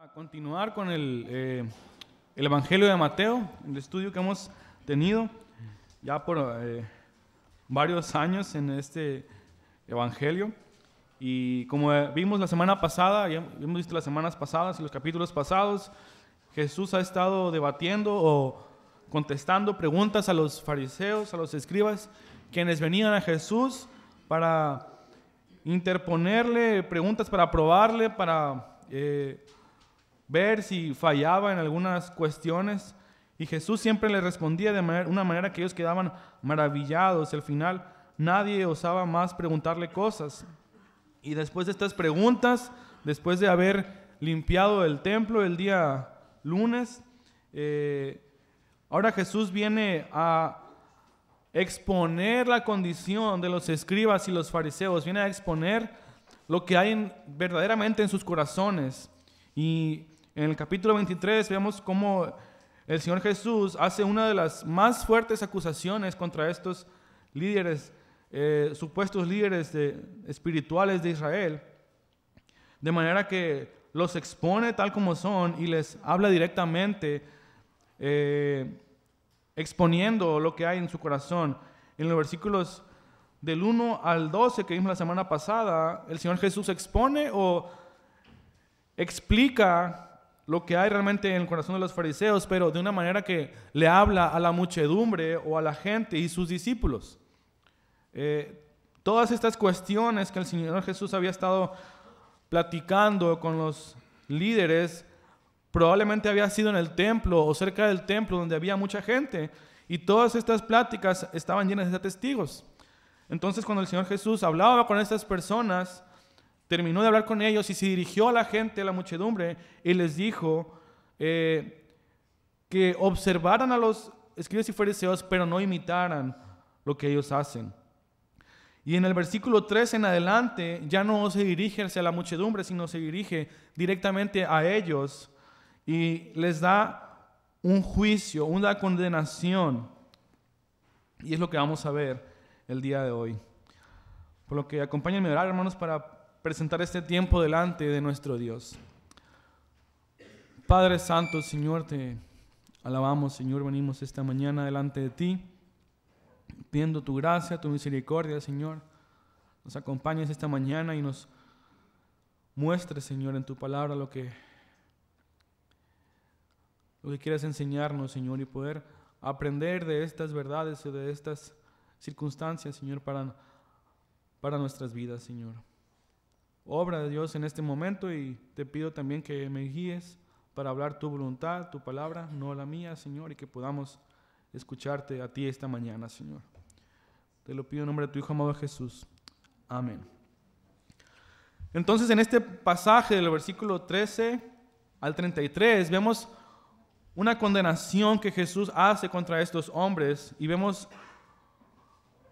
A continuar con el Evangelio de Mateo, el estudio que hemos tenido ya por varios años en este Evangelio. Y como vimos la semana pasada, ya hemos visto las semanas pasadas y los capítulos pasados, Jesús ha estado debatiendo o contestando preguntas a los fariseos, a los escribas, quienes venían a Jesús para interponerle preguntas, para probarle, para ver si fallaba en algunas cuestiones, y Jesús siempre le respondía de una manera que ellos quedaban maravillados. Al final nadie osaba más preguntarle cosas, y después de estas preguntas, después de haber limpiado el templo el día lunes, ahora Jesús viene a exponer la condición de los escribas y los fariseos, viene a exponer lo que hay verdaderamente en sus corazones. Y en el capítulo 23 vemos cómo el Señor Jesús hace una de las más fuertes acusaciones contra estos líderes, supuestos líderes espirituales de Israel, de manera que los expone tal como son y les habla directamente, exponiendo lo que hay en su corazón. En los versículos del 1 al 12 que vimos la semana pasada, el Señor Jesús expone o explica lo que hay realmente en el corazón de los fariseos, pero de una manera que le habla a la muchedumbre o a la gente y sus discípulos. Todas estas cuestiones que el Señor Jesús había estado platicando con los líderes, probablemente había sido en el templo o cerca del templo donde había mucha gente, y todas estas pláticas estaban llenas de testigos. Entonces, cuando el Señor Jesús hablaba con estas personas, terminó de hablar con ellos y se dirigió a la gente, a la muchedumbre, y les dijo que observaran a los escribas y fariseos, pero no imitaran lo que ellos hacen. Y en el versículo 3 en adelante ya no se dirige hacia la muchedumbre, sino se dirige directamente a ellos y les da un juicio, una condenación. Y es lo que vamos a ver el día de hoy. Por lo que acompáñenme a orar, hermanos, para presentar este tiempo delante de nuestro Dios. Padre Santo, Señor, te alabamos, Señor, venimos esta mañana delante de ti, pidiendo tu gracia, tu misericordia, Señor. Nos acompañes esta mañana y nos muestres, Señor, en tu palabra lo que quieras enseñarnos, Señor, y poder aprender de estas verdades o de estas circunstancias, Señor, para nuestras vidas, Señor. Obra de Dios en este momento, y te pido también que me guíes para hablar tu voluntad, tu palabra, no la mía, Señor, y que podamos escucharte a ti esta mañana, Señor. Te lo pido en nombre de tu Hijo amado Jesús. Amén. Entonces, en este pasaje del versículo 13 al 33 vemos una condenación que Jesús hace contra estos hombres, y vemos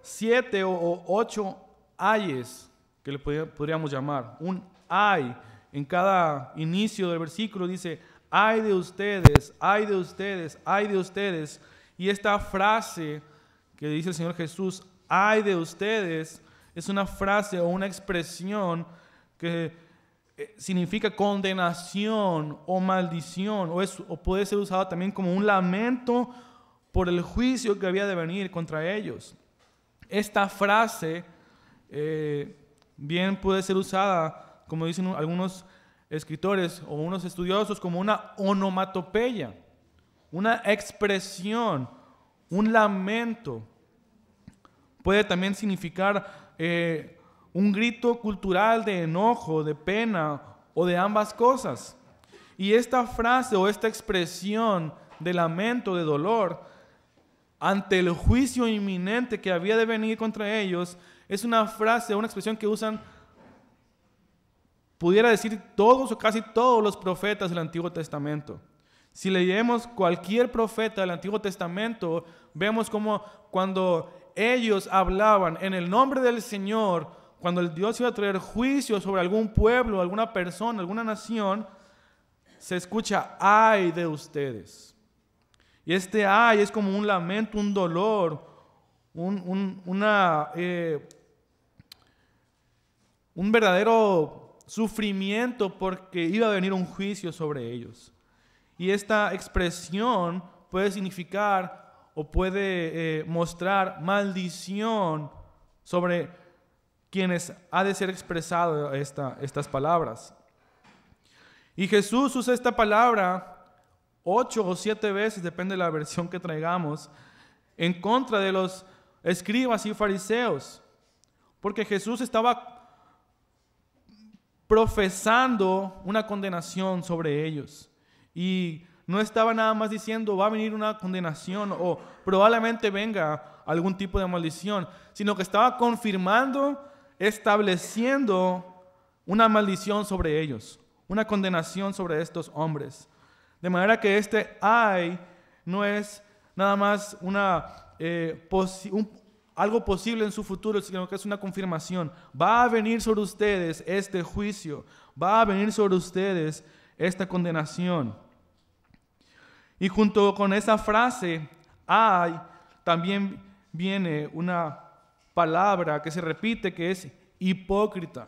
7 o 8 ayes que le podríamos llamar. Un ay en cada inicio del versículo dice: ay de ustedes, ay de ustedes, ay de ustedes. Y esta frase que dice el Señor Jesús, ay de ustedes, es una frase o una expresión que significa condenación o maldición, o puede ser usado también como un lamento por el juicio que había de venir contra ellos. Esta frase bien puede ser usada, como dicen algunos escritores o unos estudiosos, como una onomatopeya, una expresión, un lamento. Puede también significar un grito cultural de enojo, de pena o de ambas cosas. Y esta frase o esta expresión de lamento, de dolor, ante el juicio inminente que había de venir contra ellos, es una frase, una expresión que usan, pudiera decir, todos o casi todos los profetas del Antiguo Testamento. Si leemos cualquier profeta del Antiguo Testamento, vemos como cuando ellos hablaban en el nombre del Señor, cuando el Dios iba a traer juicio sobre algún pueblo, alguna persona, alguna nación, se escucha ay de ustedes. Y este ay es como un lamento, un dolor, un verdadero sufrimiento porque iba a venir un juicio sobre ellos. Y esta expresión puede significar o puede mostrar maldición sobre quienes ha de ser expresado estas palabras. Y Jesús usa esta palabra 8 o 7 veces, depende de la versión que traigamos, en contra de los escribas y fariseos, porque Jesús estaba profesando una condenación sobre ellos. Y no estaba nada más diciendo va a venir una condenación o probablemente venga algún tipo de maldición, sino que estaba confirmando, estableciendo una maldición sobre ellos, una condenación sobre estos hombres. De manera que este ay no es nada más algo posible en su futuro, sino que es una confirmación. Va a venir sobre ustedes este juicio, va a venir sobre ustedes esta condenación. Y junto con esa frase, ay, también viene una palabra que se repite que es hipócrita.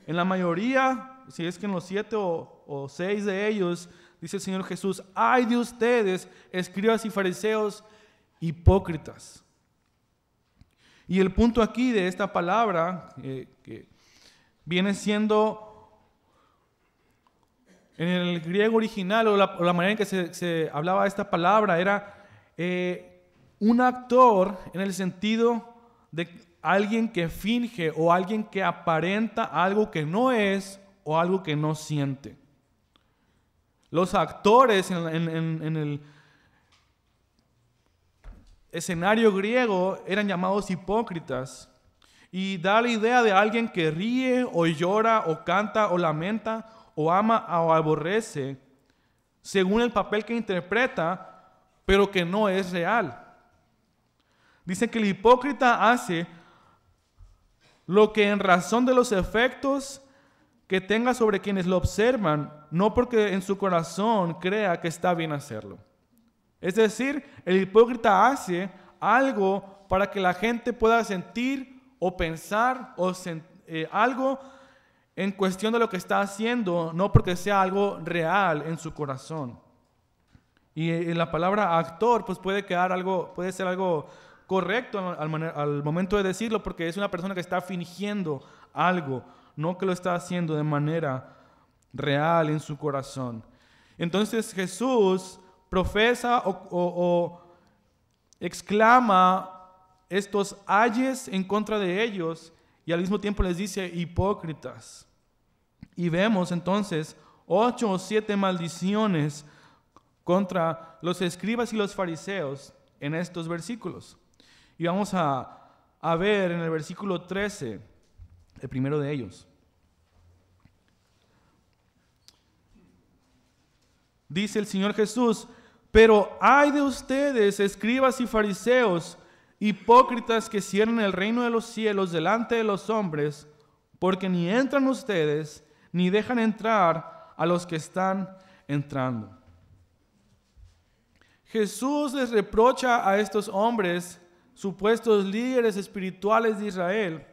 En la mayoría, si es que en los 7 o 6 de ellos, dice el Señor Jesús, ay de ustedes, escribas y fariseos, hipócritas. Y el punto aquí de esta palabra, que viene siendo en el griego original, o la manera en que se hablaba esta palabra, era un actor en el sentido de alguien que finge o alguien que aparenta algo que no es o algo que no siente. Los actores en el escenario griego eran llamados hipócritas, y da la idea de alguien que ríe o llora o canta o lamenta o ama o aborrece según el papel que interpreta, pero que no es real. Dice que el hipócrita hace lo que en razón de los efectos que tenga sobre quienes lo observan, no porque en su corazón crea que está bien hacerlo. Es decir, el hipócrita hace algo para que la gente pueda sentir o pensar algo en cuestión de lo que está haciendo, no porque sea algo real en su corazón. Y en la palabra actor, pues puede ser algo correcto al momento de decirlo, porque es una persona que está fingiendo algo, no que lo está haciendo de manera real en su corazón. Entonces Jesús profesa o exclama estos ayes en contra de ellos, y al mismo tiempo les dice hipócritas. Y vemos entonces 8 o 7 maldiciones contra los escribas y los fariseos en estos versículos. Y vamos a ver en el versículo 13, el primero de ellos. Dice el Señor Jesús: pero ay de ustedes, escribas y fariseos, hipócritas, que cierran el reino de los cielos delante de los hombres, porque ni entran ustedes, ni dejan entrar a los que están entrando. Jesús les reprocha a estos hombres, supuestos líderes espirituales de Israel,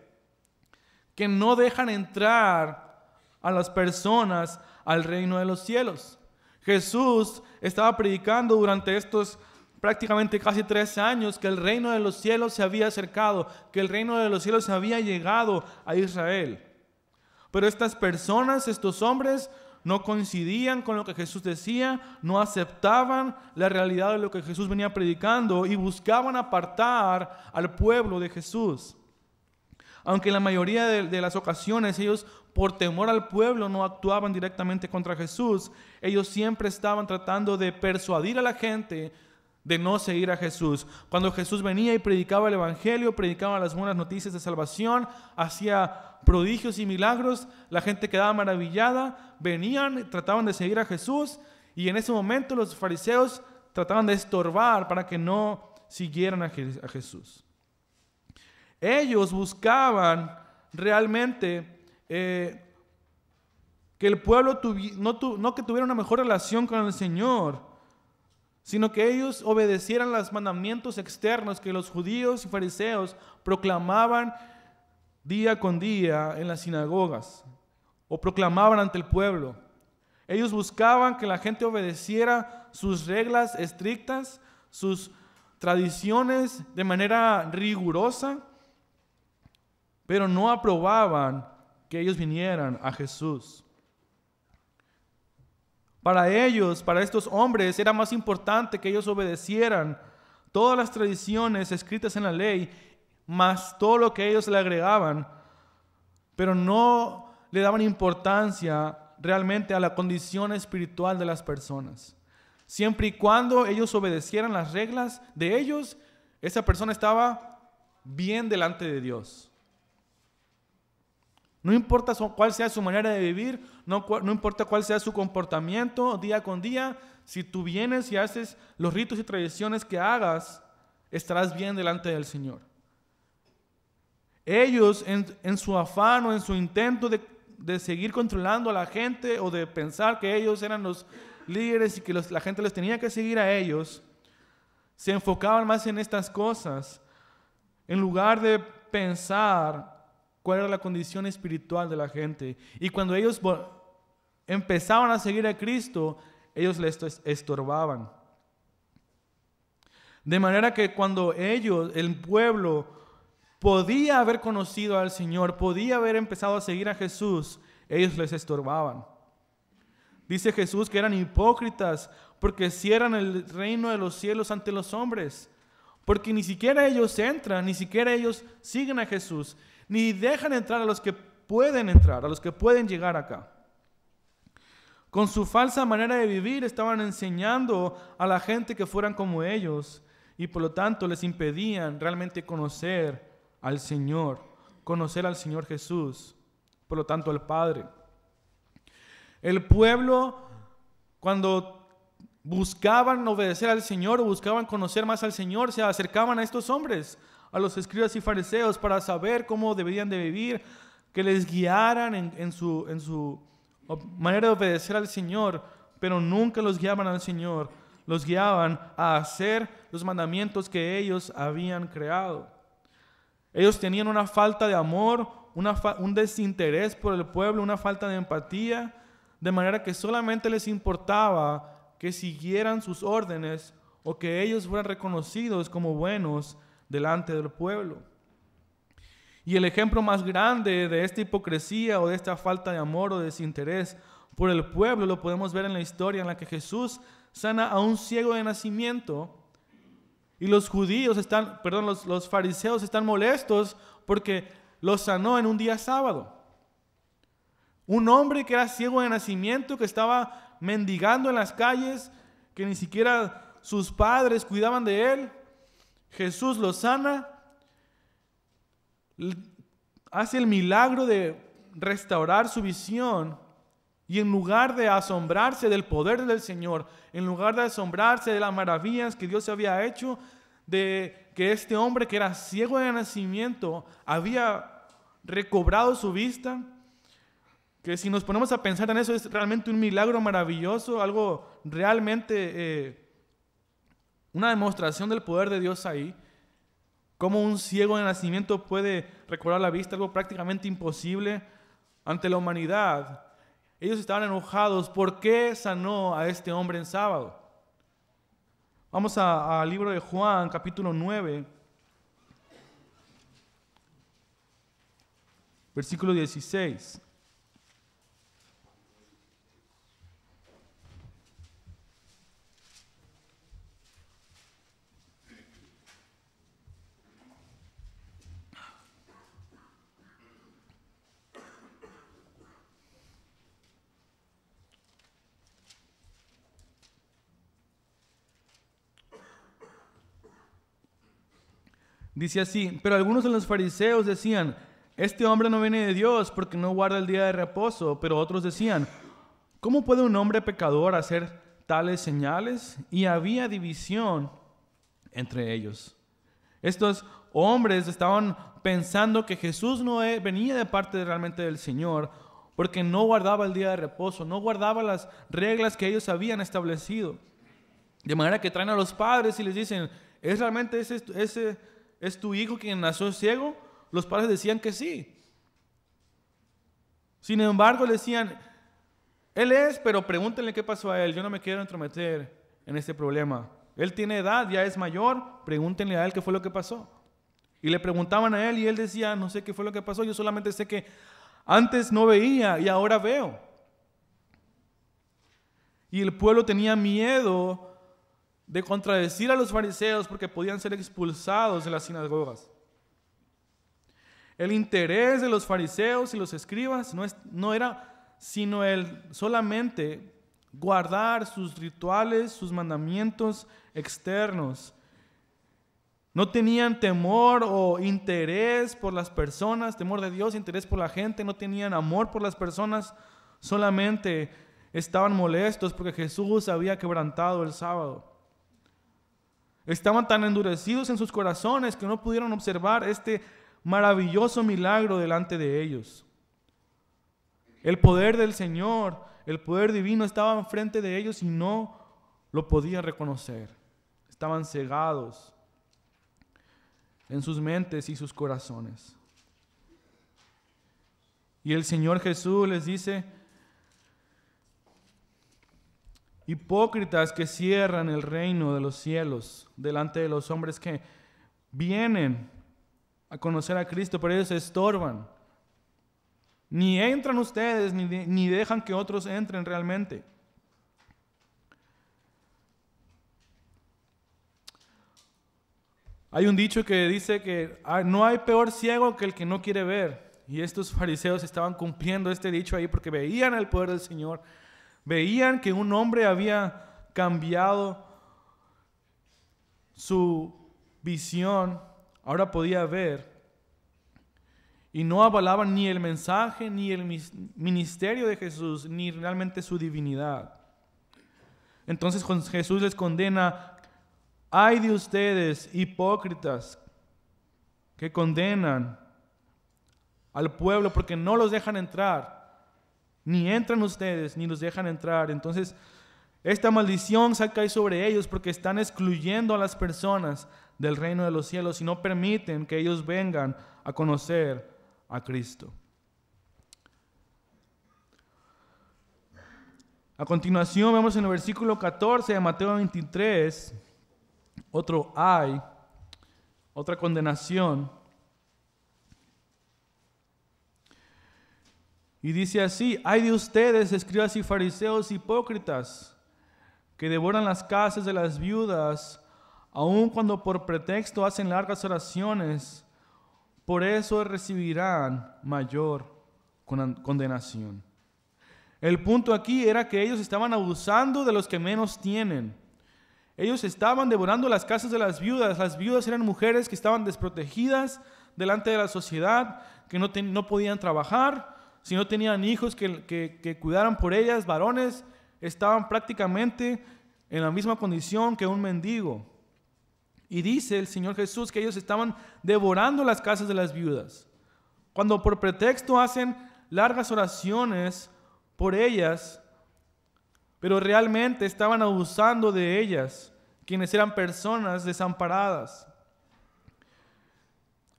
que no dejan entrar a las personas al reino de los cielos. Jesús estaba predicando durante estos prácticamente casi 3 años que el reino de los cielos se había acercado, que el reino de los cielos se había llegado a Israel. Pero estas personas, estos hombres, no coincidían con lo que Jesús decía, no aceptaban la realidad de lo que Jesús venía predicando y buscaban apartar al pueblo de Jesús. Aunque en la mayoría de las ocasiones ellos, por temor al pueblo, no actuaban directamente contra Jesús, ellos siempre estaban tratando de persuadir a la gente de no seguir a Jesús. Cuando Jesús venía y predicaba el evangelio, predicaba las buenas noticias de salvación, hacía prodigios y milagros, la gente quedaba maravillada, venían, trataban de seguir a Jesús, y en ese momento los fariseos trataban de estorbar para que no siguieran a Jesús. Ellos buscaban realmente que el pueblo no que tuviera una mejor relación con el Señor, sino que ellos obedecieran los mandamientos externos que los judíos y fariseos proclamaban día con día en las sinagogas. o proclamaban ante el pueblo. Ellos buscaban que la gente obedeciera sus reglas estrictas, sus tradiciones de manera rigurosa, pero no aprobaban que ellos vinieran a Jesús. Para ellos, para estos hombres, era más importante que ellos obedecieran todas las tradiciones escritas en la ley, más todo lo que ellos le agregaban, pero no le daban importancia realmente a la condición espiritual de las personas. Siempre y cuando ellos obedecieran las reglas de ellos, esa persona estaba bien delante de Dios. No importa cuál sea su manera de vivir, no importa cuál sea su comportamiento día con día, si tú vienes y haces los ritos y tradiciones que hagas, estarás bien delante del Señor. Ellos, en su afán o en su intento de seguir controlando a la gente o de pensar que ellos eran los líderes y que la gente les tenía que seguir a ellos, se enfocaban más en estas cosas en lugar de pensar cuál era la condición espiritual de la gente. Y cuando ellos empezaban a seguir a Cristo, ellos les estorbaban. De manera que cuando ellos, el pueblo, podía haber conocido al Señor, podía haber empezado a seguir a Jesús, ellos les estorbaban. Dice Jesús que eran hipócritas porque cierran el reino de los cielos ante los hombres, porque ni siquiera ellos entran, ni siquiera ellos siguen a Jesús, ni dejan entrar a los que pueden entrar, a los que pueden llegar acá. Con su falsa manera de vivir estaban enseñando a la gente que fueran como ellos y por lo tanto les impedían realmente conocer al Señor Jesús, por lo tanto al Padre. El pueblo, cuando buscaban obedecer al Señor o buscaban conocer más al Señor, se acercaban a estos hombres, a los escribas y fariseos, para saber cómo debían de vivir, que les guiaran en su manera de obedecer al Señor, pero nunca los guiaban al Señor, los guiaban a hacer los mandamientos que ellos habían creado. Ellos tenían una falta de amor, un desinterés por el pueblo, una falta de empatía, de manera que solamente les importaba que siguieran sus órdenes o que ellos fueran reconocidos como buenos delante del pueblo. Y el ejemplo más grande de esta hipocresía o de esta falta de amor o desinterés por el pueblo lo podemos ver en la historia en la que Jesús sana a un ciego de nacimiento y los fariseos están molestos porque lo sanó en un día sábado. Un hombre que era ciego de nacimiento, que estaba mendigando en las calles, que ni siquiera sus padres cuidaban de él, Jesús lo sana, hace el milagro de restaurar su visión y en lugar de asombrarse del poder del Señor, en lugar de asombrarse de las maravillas que Dios había hecho, de que este hombre que era ciego de nacimiento había recobrado su vista, que si nos ponemos a pensar en eso es realmente un milagro maravilloso, algo realmente una demostración del poder de Dios ahí. Cómo un ciego de nacimiento puede recobrar la vista, algo prácticamente imposible ante la humanidad. Ellos estaban enojados. ¿Por qué sanó a este hombre en sábado? Vamos al libro de Juan, capítulo 9, versículo 16. Dice así: pero algunos de los fariseos decían, este hombre no viene de Dios porque no guarda el día de reposo. Pero otros decían, ¿cómo puede un hombre pecador hacer tales señales? Y había división entre ellos. Estos hombres estaban pensando que Jesús no venía de parte realmente del Señor porque no guardaba el día de reposo, no guardaba las reglas que ellos habían establecido. De manera que traen a los padres y les dicen, ¿es realmente ese ¿es tu hijo quien nació ciego? Los padres decían que sí. Sin embargo, le decían, Él es, pero pregúntenle qué pasó a Él. Yo no me quiero entrometer en este problema. Él tiene edad, ya es mayor, pregúntenle a Él qué fue lo que pasó. Y le preguntaban a Él y Él decía, no sé qué fue lo que pasó, yo solamente sé que antes no veía y ahora veo. Y el pueblo tenía miedo de contradecir a los fariseos porque podían ser expulsados de las sinagogas. El interés de los fariseos y los escribas no era sino el solamente guardar sus rituales, sus mandamientos externos. No tenían temor o interés por las personas, temor de Dios, interés por la gente, no tenían amor por las personas, solamente estaban molestos porque Jesús había quebrantado el sábado. Estaban tan endurecidos en sus corazones que no pudieron observar este maravilloso milagro delante de ellos. El poder del Señor, el poder divino estaba enfrente de ellos y no lo podían reconocer. Estaban cegados en sus mentes y sus corazones. Y el Señor Jesús les dice, hipócritas que cierran el reino de los cielos delante de los hombres que vienen a conocer a Cristo, pero ellos se estorban. Ni entran ustedes, ni dejan que otros entren realmente. Hay un dicho que dice que no hay peor ciego que el que no quiere ver. Y estos fariseos estaban cumpliendo este dicho ahí porque veían el poder del Señor. Veían que un hombre había cambiado su visión, ahora podía ver. Y no avalaban ni el mensaje, ni el ministerio de Jesús, ni realmente su divinidad. Entonces Jesús les condena, ay de ustedes, hipócritas, que condenan al pueblo porque no los dejan entrar. Ni entran ustedes, ni los dejan entrar. Entonces, esta maldición se cae sobre ellos porque están excluyendo a las personas del reino de los cielos y no permiten que ellos vengan a conocer a Cristo. A continuación, vemos en el versículo 14 de Mateo 23, otro ay, otra condenación. Y dice así, ay de ustedes, escribas y fariseos hipócritas, que devoran las casas de las viudas, aun cuando por pretexto hacen largas oraciones, por eso recibirán mayor condenación. El punto aquí era que ellos estaban abusando de los que menos tienen. Ellos estaban devorando las casas de las viudas. Las viudas eran mujeres que estaban desprotegidas delante de la sociedad, que no podían trabajar. Si no tenían hijos que cuidaran por ellas, varones, estaban prácticamente en la misma condición que un mendigo. Y dice el Señor Jesús que ellos estaban devorando las casas de las viudas. Cuando por pretexto hacen largas oraciones por ellas, pero realmente estaban abusando de ellas, quienes eran personas desamparadas.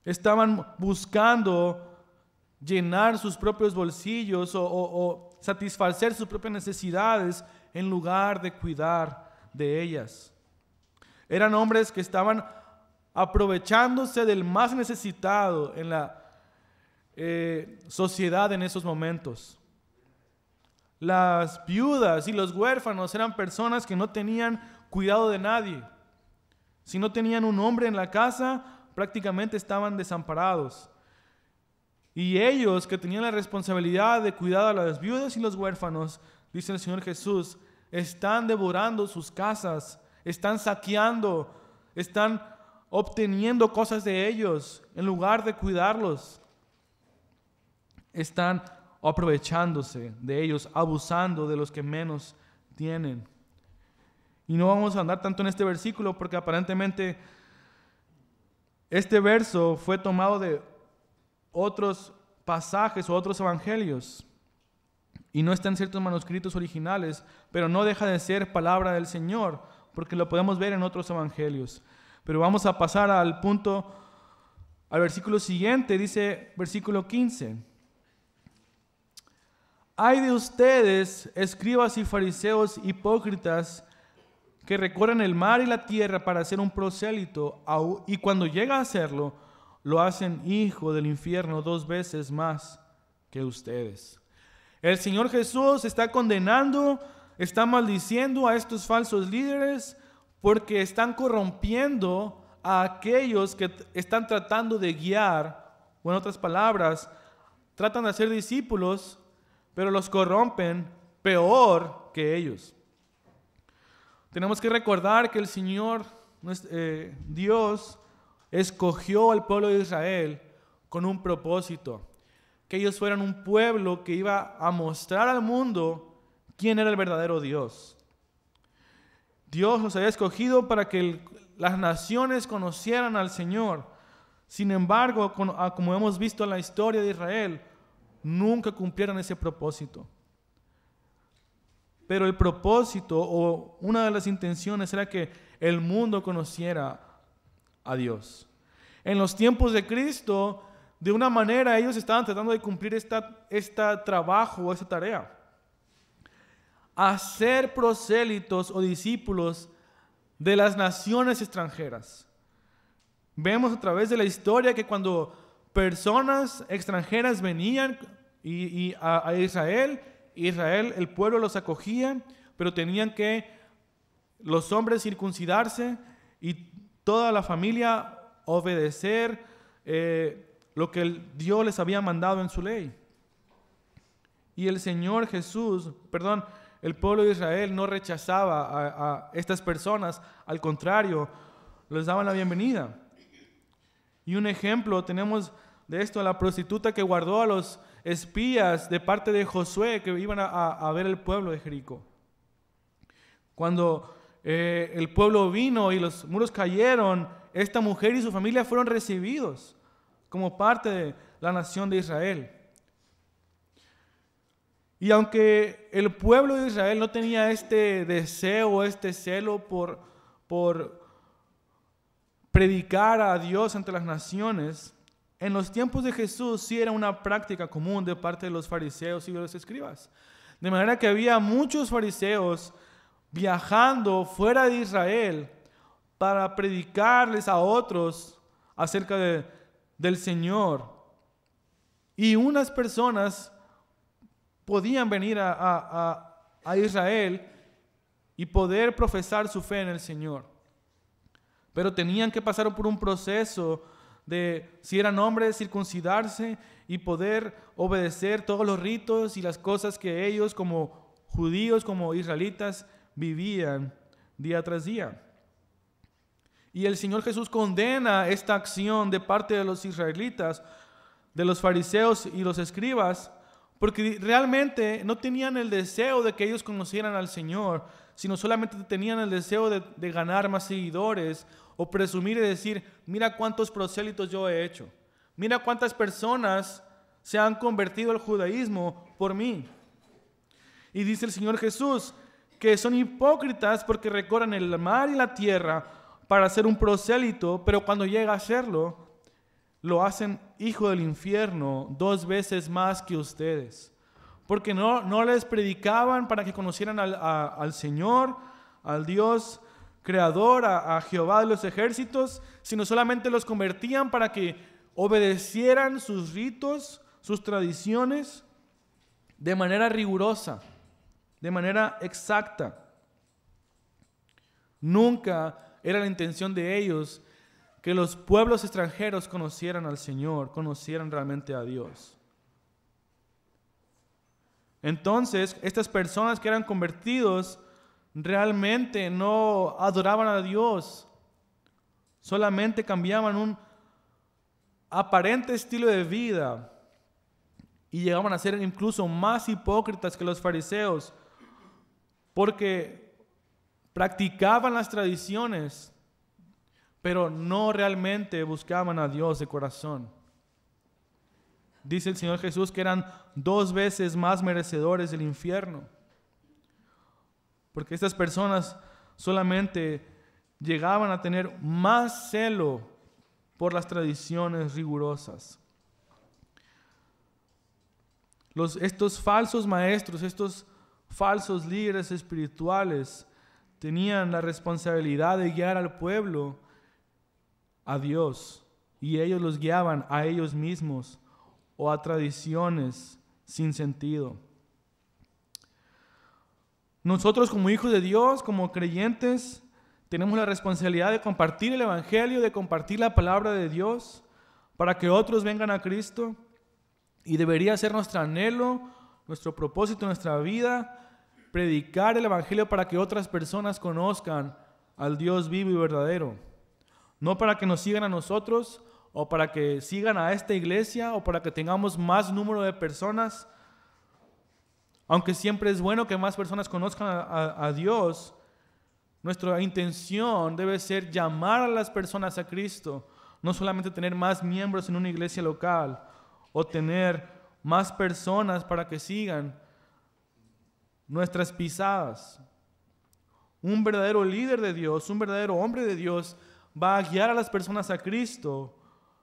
Estaban buscando llenar sus propios bolsillos o satisfacer sus propias necesidades en lugar de cuidar de ellas. Eran hombres que estaban aprovechándose del más necesitado en la sociedad en esos momentos. Las viudas y los huérfanos eran personas que no tenían cuidado de nadie. Si no tenían un hombre en la casa, prácticamente estaban desamparados. Y ellos que tenían la responsabilidad de cuidar a las viudas y los huérfanos, dice el Señor Jesús, están devorando sus casas, están saqueando, están obteniendo cosas de ellos en lugar de cuidarlos. Están aprovechándose de ellos, abusando de los que menos tienen. Y no vamos a andar tanto en este versículo porque aparentemente este verso fue tomado de otros pasajes o otros evangelios y no está en ciertos manuscritos originales, pero no deja de ser palabra del Señor porque lo podemos ver en otros evangelios. Pero vamos a pasar al versículo siguiente, dice versículo 15. Ay de ustedes, escribas y fariseos hipócritas, que recorren el mar y la tierra para hacer un prosélito, y cuando llega a hacerlo, lo hacen hijo del infierno 2 veces más que ustedes. El Señor Jesús está condenando, está maldiciendo a estos falsos líderes porque están corrompiendo a aquellos que están tratando de guiar, o en otras palabras, tratan de hacer discípulos, pero los corrompen peor que ellos. Tenemos que recordar que el Señor, Dios, escogió al pueblo de Israel con un propósito, que ellos fueran un pueblo que iba a mostrar al mundo quién era el verdadero Dios. Dios los había escogido para que las naciones conocieran al Señor. Sin embargo, como hemos visto en la historia de Israel, nunca cumplieron ese propósito. Pero el propósito o una de las intenciones era que el mundo conociera a Dios. En los tiempos de Cristo, de una manera ellos estaban tratando de cumplir este trabajo o esta tarea. Hacer prosélitos o discípulos de las naciones extranjeras. Vemos a través de la historia que cuando personas extranjeras venían a Israel, el pueblo los acogía, pero tenían que los hombres circuncidarse y toda la familia obedecer lo que Dios les había mandado en su ley. Y el Señor Jesús, el pueblo de Israel no rechazaba a estas personas, al contrario, les daban la bienvenida. Y un ejemplo tenemos de esto, la prostituta que guardó a los espías de parte de Josué que iban a ver el pueblo de Jericó. Cuando el pueblo vino y los muros cayeron, esta mujer y su familia fueron recibidos como parte de la nación de Israel. Y aunque el pueblo de Israel no tenía este deseo, este celo por predicar a Dios ante las naciones, en los tiempos de Jesús sí era una práctica común de parte de los fariseos y de los escribas. De manera que había muchos fariseos viajando fuera de Israel para predicarles a otros acerca del Señor. Y unas personas podían venir a Israel y poder profesar su fe en el Señor. Pero tenían que pasar por un proceso de, si eran hombres, circuncidarse y poder obedecer todos los ritos y las cosas que ellos como judíos, como israelitas, vivían día tras día. Y el Señor Jesús condena esta acción de parte de los israelitas, de los fariseos y los escribas, porque realmente no tenían el deseo de que ellos conocieran al Señor, sino solamente tenían el deseo de ganar más seguidores o presumir y decir, mira cuántos prosélitos yo he hecho, mira cuántas personas se han convertido al judaísmo por mí. Y dice el Señor Jesús que son hipócritas porque recorren el mar y la tierra para hacer un prosélito, pero cuando llega a hacerlo, lo hacen hijo del infierno 2 veces más que ustedes. Porque no les predicaban para que conocieran al Señor, al Dios creador, a Jehová de los ejércitos, sino solamente los convertían para que obedecieran sus ritos, sus tradiciones, de manera rigurosa, de manera exacta. Nunca era la intención de ellos que los pueblos extranjeros conocieran al Señor, conocieran realmente a Dios. Entonces, estas personas que eran convertidos realmente no adoraban a Dios, solamente cambiaban un aparente estilo de vida y llegaban a ser incluso más hipócritas que los fariseos, porque practicaban las tradiciones, pero no realmente buscaban a Dios de corazón. Dice el Señor Jesús que eran 2 veces más merecedores del infierno, porque estas personas solamente llegaban a tener más celo por las tradiciones rigurosas. estos falsos maestros, estos falsos líderes espirituales tenían la responsabilidad de guiar al pueblo a Dios, y ellos los guiaban a ellos mismos o a tradiciones sin sentido. Nosotros como hijos de Dios, como creyentes, tenemos la responsabilidad de compartir el Evangelio, de compartir la palabra de Dios para que otros vengan a Cristo, y debería ser nuestro anhelo, nuestro propósito, nuestra vida, predicar el Evangelio para que otras personas conozcan al Dios vivo y verdadero. No para que nos sigan a nosotros, o para que sigan a esta iglesia, o para que tengamos más número de personas. Aunque siempre es bueno que más personas conozcan a Dios, nuestra intención debe ser llamar a las personas a Cristo, no solamente tener más miembros en una iglesia local, o tener más personas para que sigan nuestras pisadas. Un verdadero líder de Dios, un verdadero hombre de Dios, va a guiar a las personas a Cristo,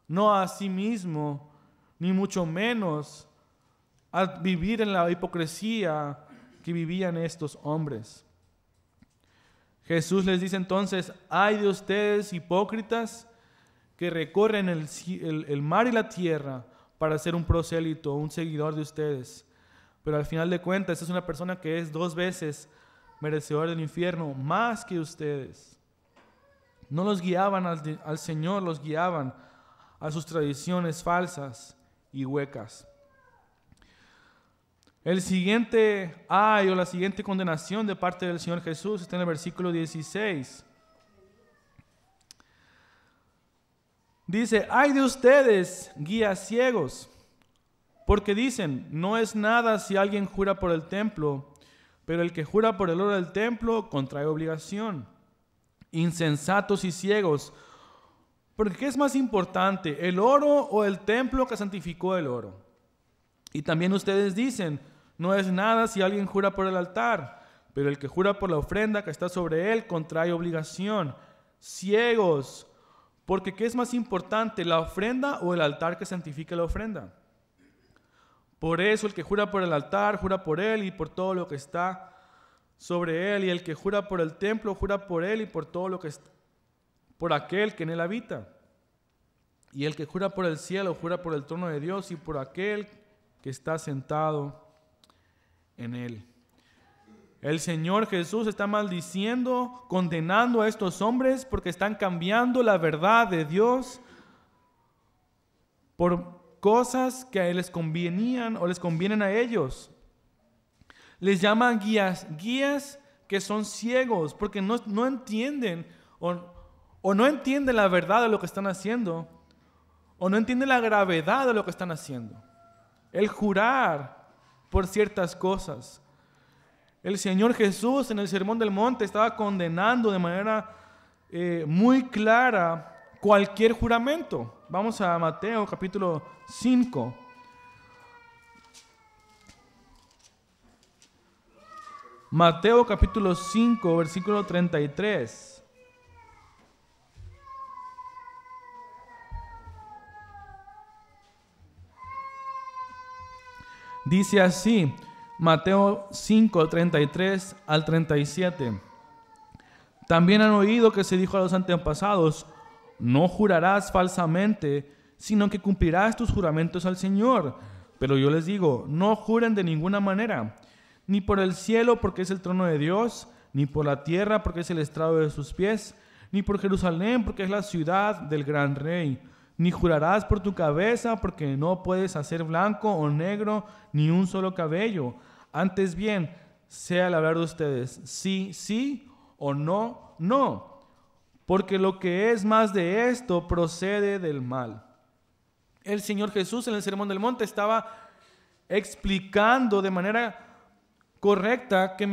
no a sí mismo, ni mucho menos a vivir en la hipocresía que vivían estos hombres. Jesús les dice entonces: ay de ustedes hipócritas que recorren el mar y la tierra para ser un prosélito, un seguidor de ustedes. Pero al final de cuentas es una persona que es 2 veces merecedor del infierno, más que ustedes. No los guiaban al Señor, los guiaban a sus tradiciones falsas y huecas. El siguiente ay o la siguiente condenación de parte del Señor Jesús está en el versículo 16. Dice: ay de ustedes, guías ciegos, porque dicen: no es nada si alguien jura por el templo, pero el que jura por el oro del templo contrae obligación. Insensatos y ciegos, porque ¿qué es más importante, el oro o el templo que santificó el oro? Y también ustedes dicen: no es nada si alguien jura por el altar, pero el que jura por la ofrenda que está sobre él contrae obligación. Ciegos, porque ¿qué es más importante, la ofrenda o el altar que santifica la ofrenda? Por eso el que jura por el altar, jura por él y por todo lo que está sobre él, y el que jura por el templo, jura por él y por todo lo que está, por aquel que en él habita. Y el que jura por el cielo, jura por el trono de Dios y por aquel que está sentado en él. El Señor Jesús está maldiciendo, condenando a estos hombres porque están cambiando la verdad de Dios por cosas que les convenían o les convienen a ellos. Les llaman guías que son ciegos porque no entienden o no entienden la verdad de lo que están haciendo, o no entienden la gravedad de lo que están haciendo. El jurar por ciertas cosas. El Señor Jesús en el Sermón del Monte estaba condenando de manera muy clara cualquier juramento. Vamos a Mateo capítulo 5. Mateo capítulo 5, versículo 33. Dice así, Mateo 5, 33 al 37. También han oído que se dijo a los antepasados: no jurarás falsamente, sino que cumplirás tus juramentos al Señor. Pero yo les digo, no juren de ninguna manera, ni por el cielo, porque es el trono de Dios, ni por la tierra, porque es el estrado de sus pies, ni por Jerusalén, porque es la ciudad del gran rey. Ni jurarás por tu cabeza, porque no puedes hacer blanco o negro ni un solo cabello. Antes bien, sea el hablar de ustedes sí, sí, o no, no. Porque lo que es más de esto procede del mal. El Señor Jesús en el Sermón del Monte estaba explicando de manera correcta que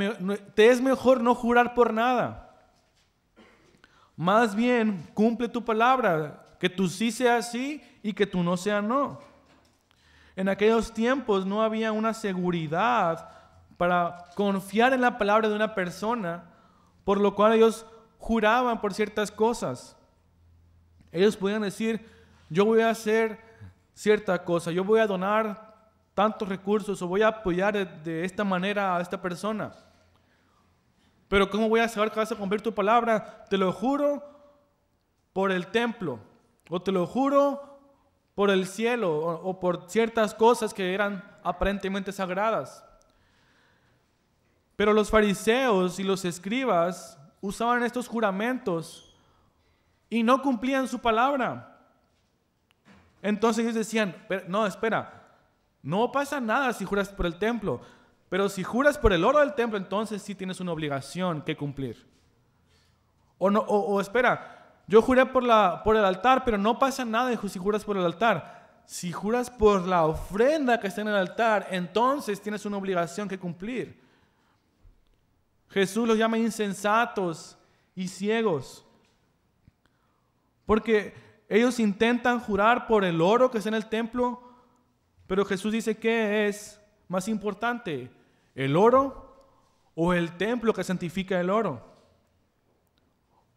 te es mejor no jurar por nada. Más bien, cumple tu palabra. Que tu sí sea sí y que tu no sea no. En aquellos tiempos no había una seguridad para confiar en la palabra de una persona, por lo cual ellos juraban por ciertas cosas. Ellos podían decir: yo voy a hacer cierta cosa, yo voy a donar tantos recursos o voy a apoyar de esta manera a esta persona. Pero ¿cómo voy a saber que vas a cumplir tu palabra? Te lo juro por el templo, o te lo juro por el cielo, o por ciertas cosas que eran aparentemente sagradas. Pero los fariseos y los escribas usaban estos juramentos y no cumplían su palabra. Entonces ellos decían, no, espera, no pasa nada si juras por el templo, pero si juras por el oro del templo, entonces sí tienes una obligación que cumplir. O espera, yo juré por el altar, pero no pasa nada si juras por el altar. Si juras por la ofrenda que está en el altar, entonces tienes una obligación que cumplir. Jesús los llama insensatos y ciegos, porque ellos intentan jurar por el oro que está en el templo, pero Jesús dice que es más importante, el oro o el templo que santifica el oro.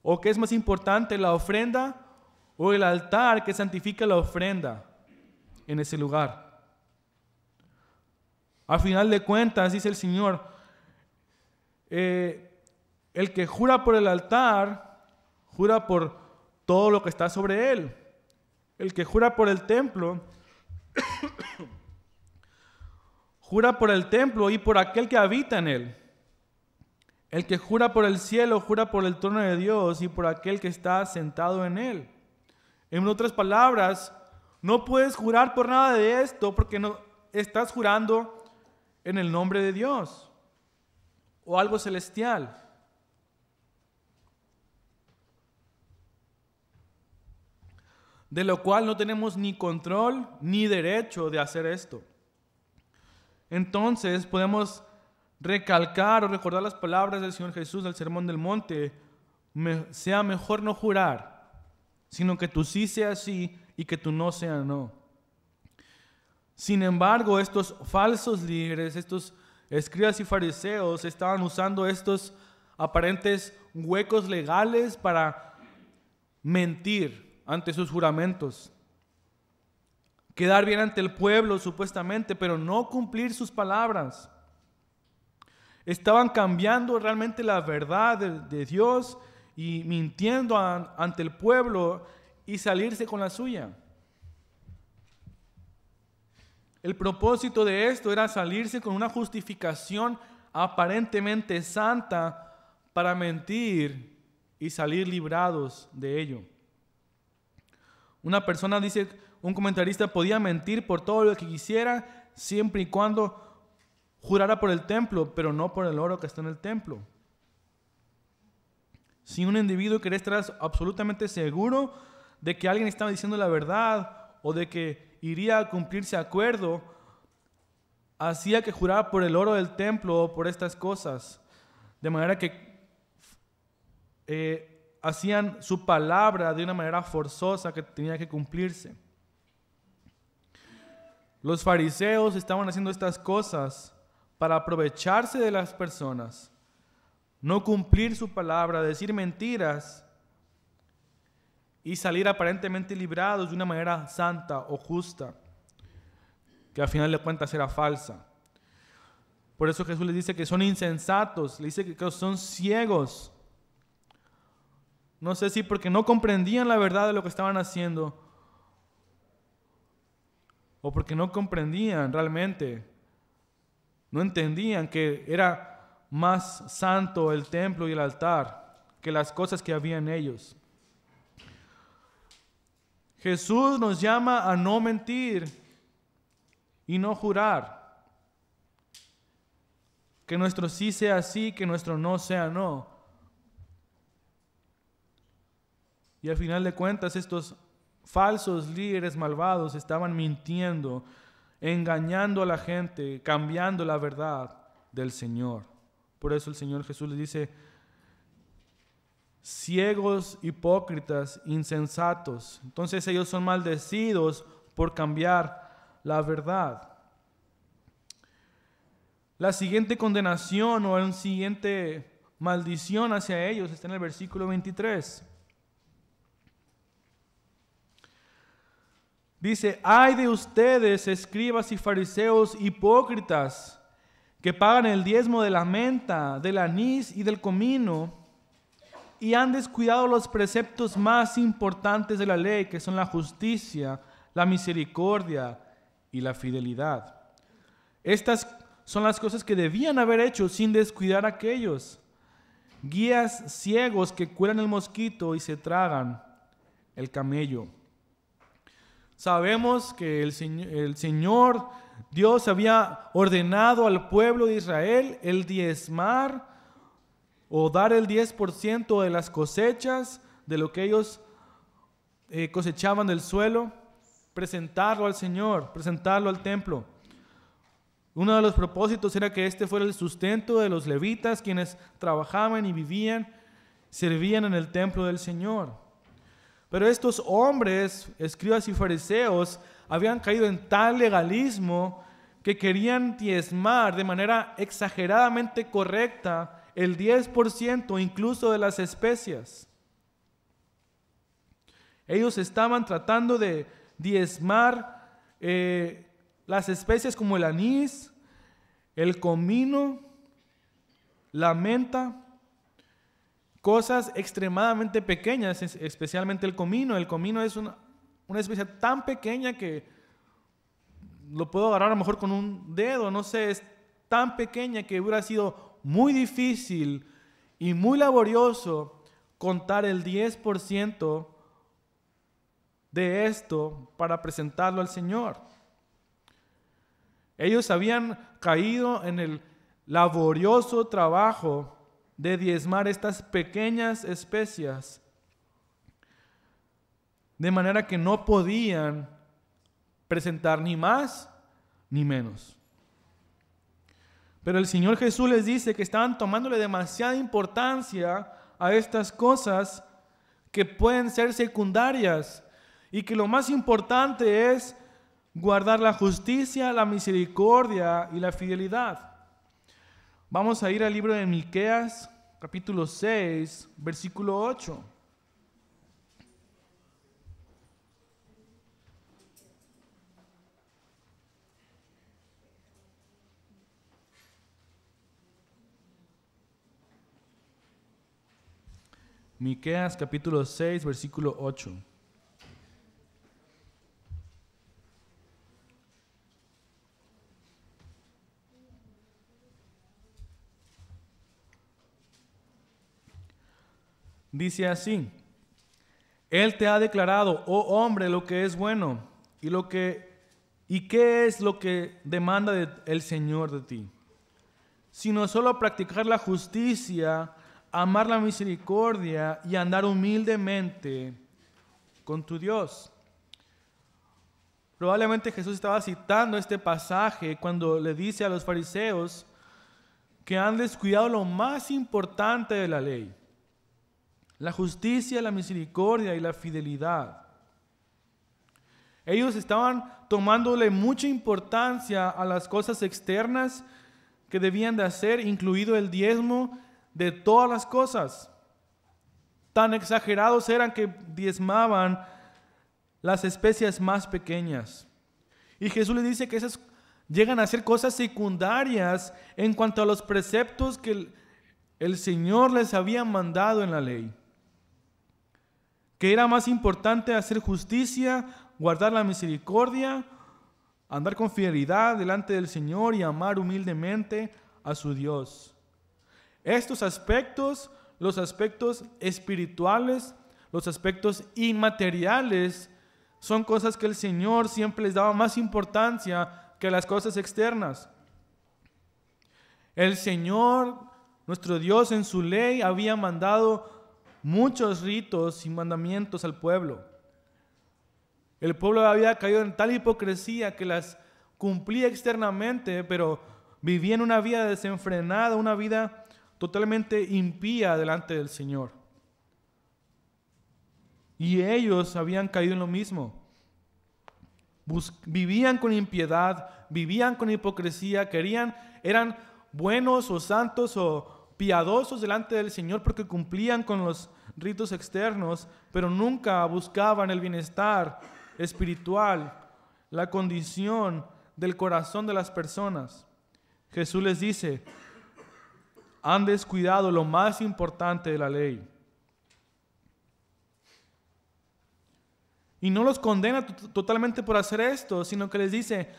¿O qué es más importante, la ofrenda o el altar que santifica la ofrenda en ese lugar? Al final de cuentas, dice el Señor, el que jura por el altar, jura por todo lo que está sobre él. El que jura por el templo, jura por el templo y por aquel que habita en él. El que jura por el cielo, jura por el trono de Dios y por aquel que está sentado en él. En otras palabras, no puedes jurar por nada de esto porque no estás jurando en el nombre de Dios o algo celestial. De lo cual no tenemos ni control ni derecho de hacer esto. Entonces podemos recalcar o recordar las palabras del Señor Jesús del Sermón del Monte: sea mejor no jurar, sino que tu sí sea sí y que tu no sea no. Sin embargo, estos falsos líderes, estos escribas y fariseos, estaban usando estos aparentes huecos legales para mentir ante sus juramentos, quedar bien ante el pueblo supuestamente, pero no cumplir sus palabras. Estaban cambiando realmente la verdad de Dios y mintiendo ante el pueblo y salirse con la suya. El propósito de esto era salirse con una justificación aparentemente santa para mentir y salir librados de ello. Una persona, dice un comentarista, podía mentir por todo lo que quisiera siempre y cuando jurara por el templo, pero no por el oro que está en el templo. Si un individuo quería estar absolutamente seguro de que alguien estaba diciendo la verdad o de que iría a cumplirse acuerdo, hacía que jurara por el oro del templo o por estas cosas, de manera que hacían su palabra de una manera forzosa que tenía que cumplirse. Los fariseos estaban haciendo estas cosas para aprovecharse de las personas, no cumplir su palabra, decir mentiras y salir aparentemente librados de una manera santa o justa, que al final de cuentas era falsa. Por eso Jesús les dice que son insensatos, le dice que son ciegos. No sé si porque no comprendían la verdad de lo que estaban haciendo o porque no comprendían realmente, no entendían que era más santo el templo y el altar que las cosas que había en ellos. Jesús nos llama a no mentir y no jurar. Que nuestro sí sea sí, que nuestro no sea no. Y al final de cuentas, estos falsos líderes malvados estaban mintiendo, engañando a la gente, cambiando la verdad del Señor. Por eso el Señor Jesús les dice: ciegos, hipócritas, insensatos. Entonces ellos son maldecidos por cambiar la verdad. La siguiente condenación o la siguiente maldición hacia ellos está en el versículo 23. Dice, ay de ustedes, escribas y fariseos hipócritas, que pagan el diezmo de la menta, del anís y del comino, y han descuidado los preceptos más importantes de la ley, que son la justicia, la misericordia y la fidelidad. Estas son las cosas que debían haber hecho sin descuidar a aquellos. Guías ciegos que cuelan el mosquito y se tragan el camello. Sabemos que el Señor Dios había ordenado al pueblo de Israel el diezmar o dar el 10% de las cosechas de lo que ellos cosechaban del suelo, presentarlo al Señor, presentarlo al templo. Uno de los propósitos era que este fuera el sustento de los levitas, quienes trabajaban y vivían, servían en el templo del Señor. Pero estos hombres, escribas y fariseos, habían caído en tal legalismo que querían diezmar de manera exageradamente correcta el 10% incluso de las especias. Ellos estaban tratando de diezmar las especias como el anís, el comino, la menta, cosas extremadamente pequeñas, especialmente el comino. El comino es una especia tan pequeña que lo puedo agarrar a lo mejor con un dedo, no sé, es tan pequeña que hubiera sido muy difícil y muy laborioso contar el 10% de esto para presentarlo al Señor. Ellos habían caído en el laborioso trabajo de diezmar estas pequeñas especias, de manera que no podían presentar ni más ni menos. Pero el Señor Jesús les dice que estaban tomándole demasiada importancia a estas cosas que pueden ser secundarias y que lo más importante es guardar la justicia, la misericordia y la fidelidad. Vamos a ir al libro de Miqueas, capítulo 6, versículo 8. Miqueas, capítulo 6, versículo 8. Dice así: Él te ha declarado, oh hombre, lo que es bueno y qué es lo que demanda el Señor de ti, sino solo practicar la justicia, amar la misericordia y andar humildemente con tu Dios. Probablemente Jesús estaba citando este pasaje cuando le dice a los fariseos que han descuidado lo más importante de la ley: la justicia, la misericordia y la fidelidad. Ellos estaban tomándole mucha importancia a las cosas externas que debían de hacer, incluido el diezmo de todas las cosas. Tan exagerados eran que diezmaban las especias más pequeñas. Y Jesús les dice que esas llegan a ser cosas secundarias en cuanto a los preceptos que el Señor les había mandado en la ley. Que era más importante hacer justicia, guardar la misericordia, andar con fidelidad delante del Señor y amar humildemente a su Dios. Estos aspectos, los aspectos espirituales, los aspectos inmateriales, son cosas que el Señor siempre les daba más importancia que las cosas externas. El Señor, nuestro Dios, en su ley había mandado muchos ritos y mandamientos al pueblo. El pueblo había caído en tal hipocresía que las cumplía externamente, pero vivía en una vida desenfrenada, una vida totalmente impía delante del Señor. Y ellos habían caído en lo mismo. Vivían con impiedad, vivían con hipocresía, eran buenos o santos o piadosos delante del Señor porque cumplían con los ritos externos, pero nunca buscaban el bienestar espiritual, la condición del corazón de las personas. Jesús les dice, han descuidado lo más importante de la ley. Y no los condena totalmente por hacer esto, sino que les dice,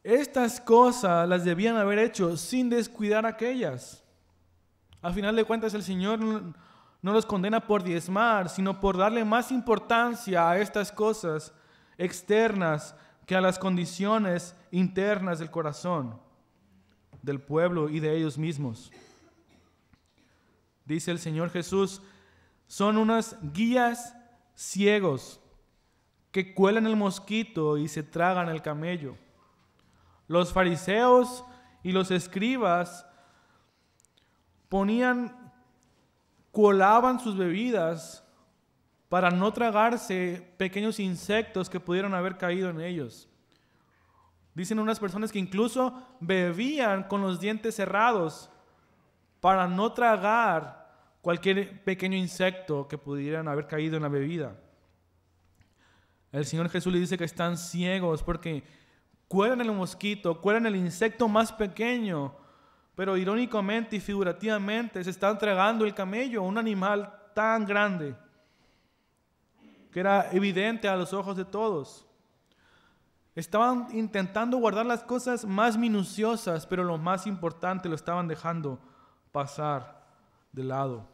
estas cosas las debían haber hecho sin descuidar aquellas. Al final de cuentas, el Señor no los condena por diezmar, sino por darle más importancia a estas cosas externas que a las condiciones internas del corazón del pueblo y de ellos mismos. Dice el Señor Jesús, son unas guías ciegos que cuelan el mosquito y se tragan el camello. Los fariseos y los escribas colaban sus bebidas para no tragarse pequeños insectos que pudieron haber caído en ellos. Dicen unas personas que incluso bebían con los dientes cerrados para no tragar cualquier pequeño insecto que pudieran haber caído en la bebida. El Señor Jesús le dice que están ciegos porque cuelan el mosquito, cuelan el insecto más pequeño, pero irónicamente y figurativamente se están tragando el camello, un animal tan grande que era evidente a los ojos de todos. Estaban intentando guardar las cosas más minuciosas, pero lo más importante lo estaban dejando pasar de lado.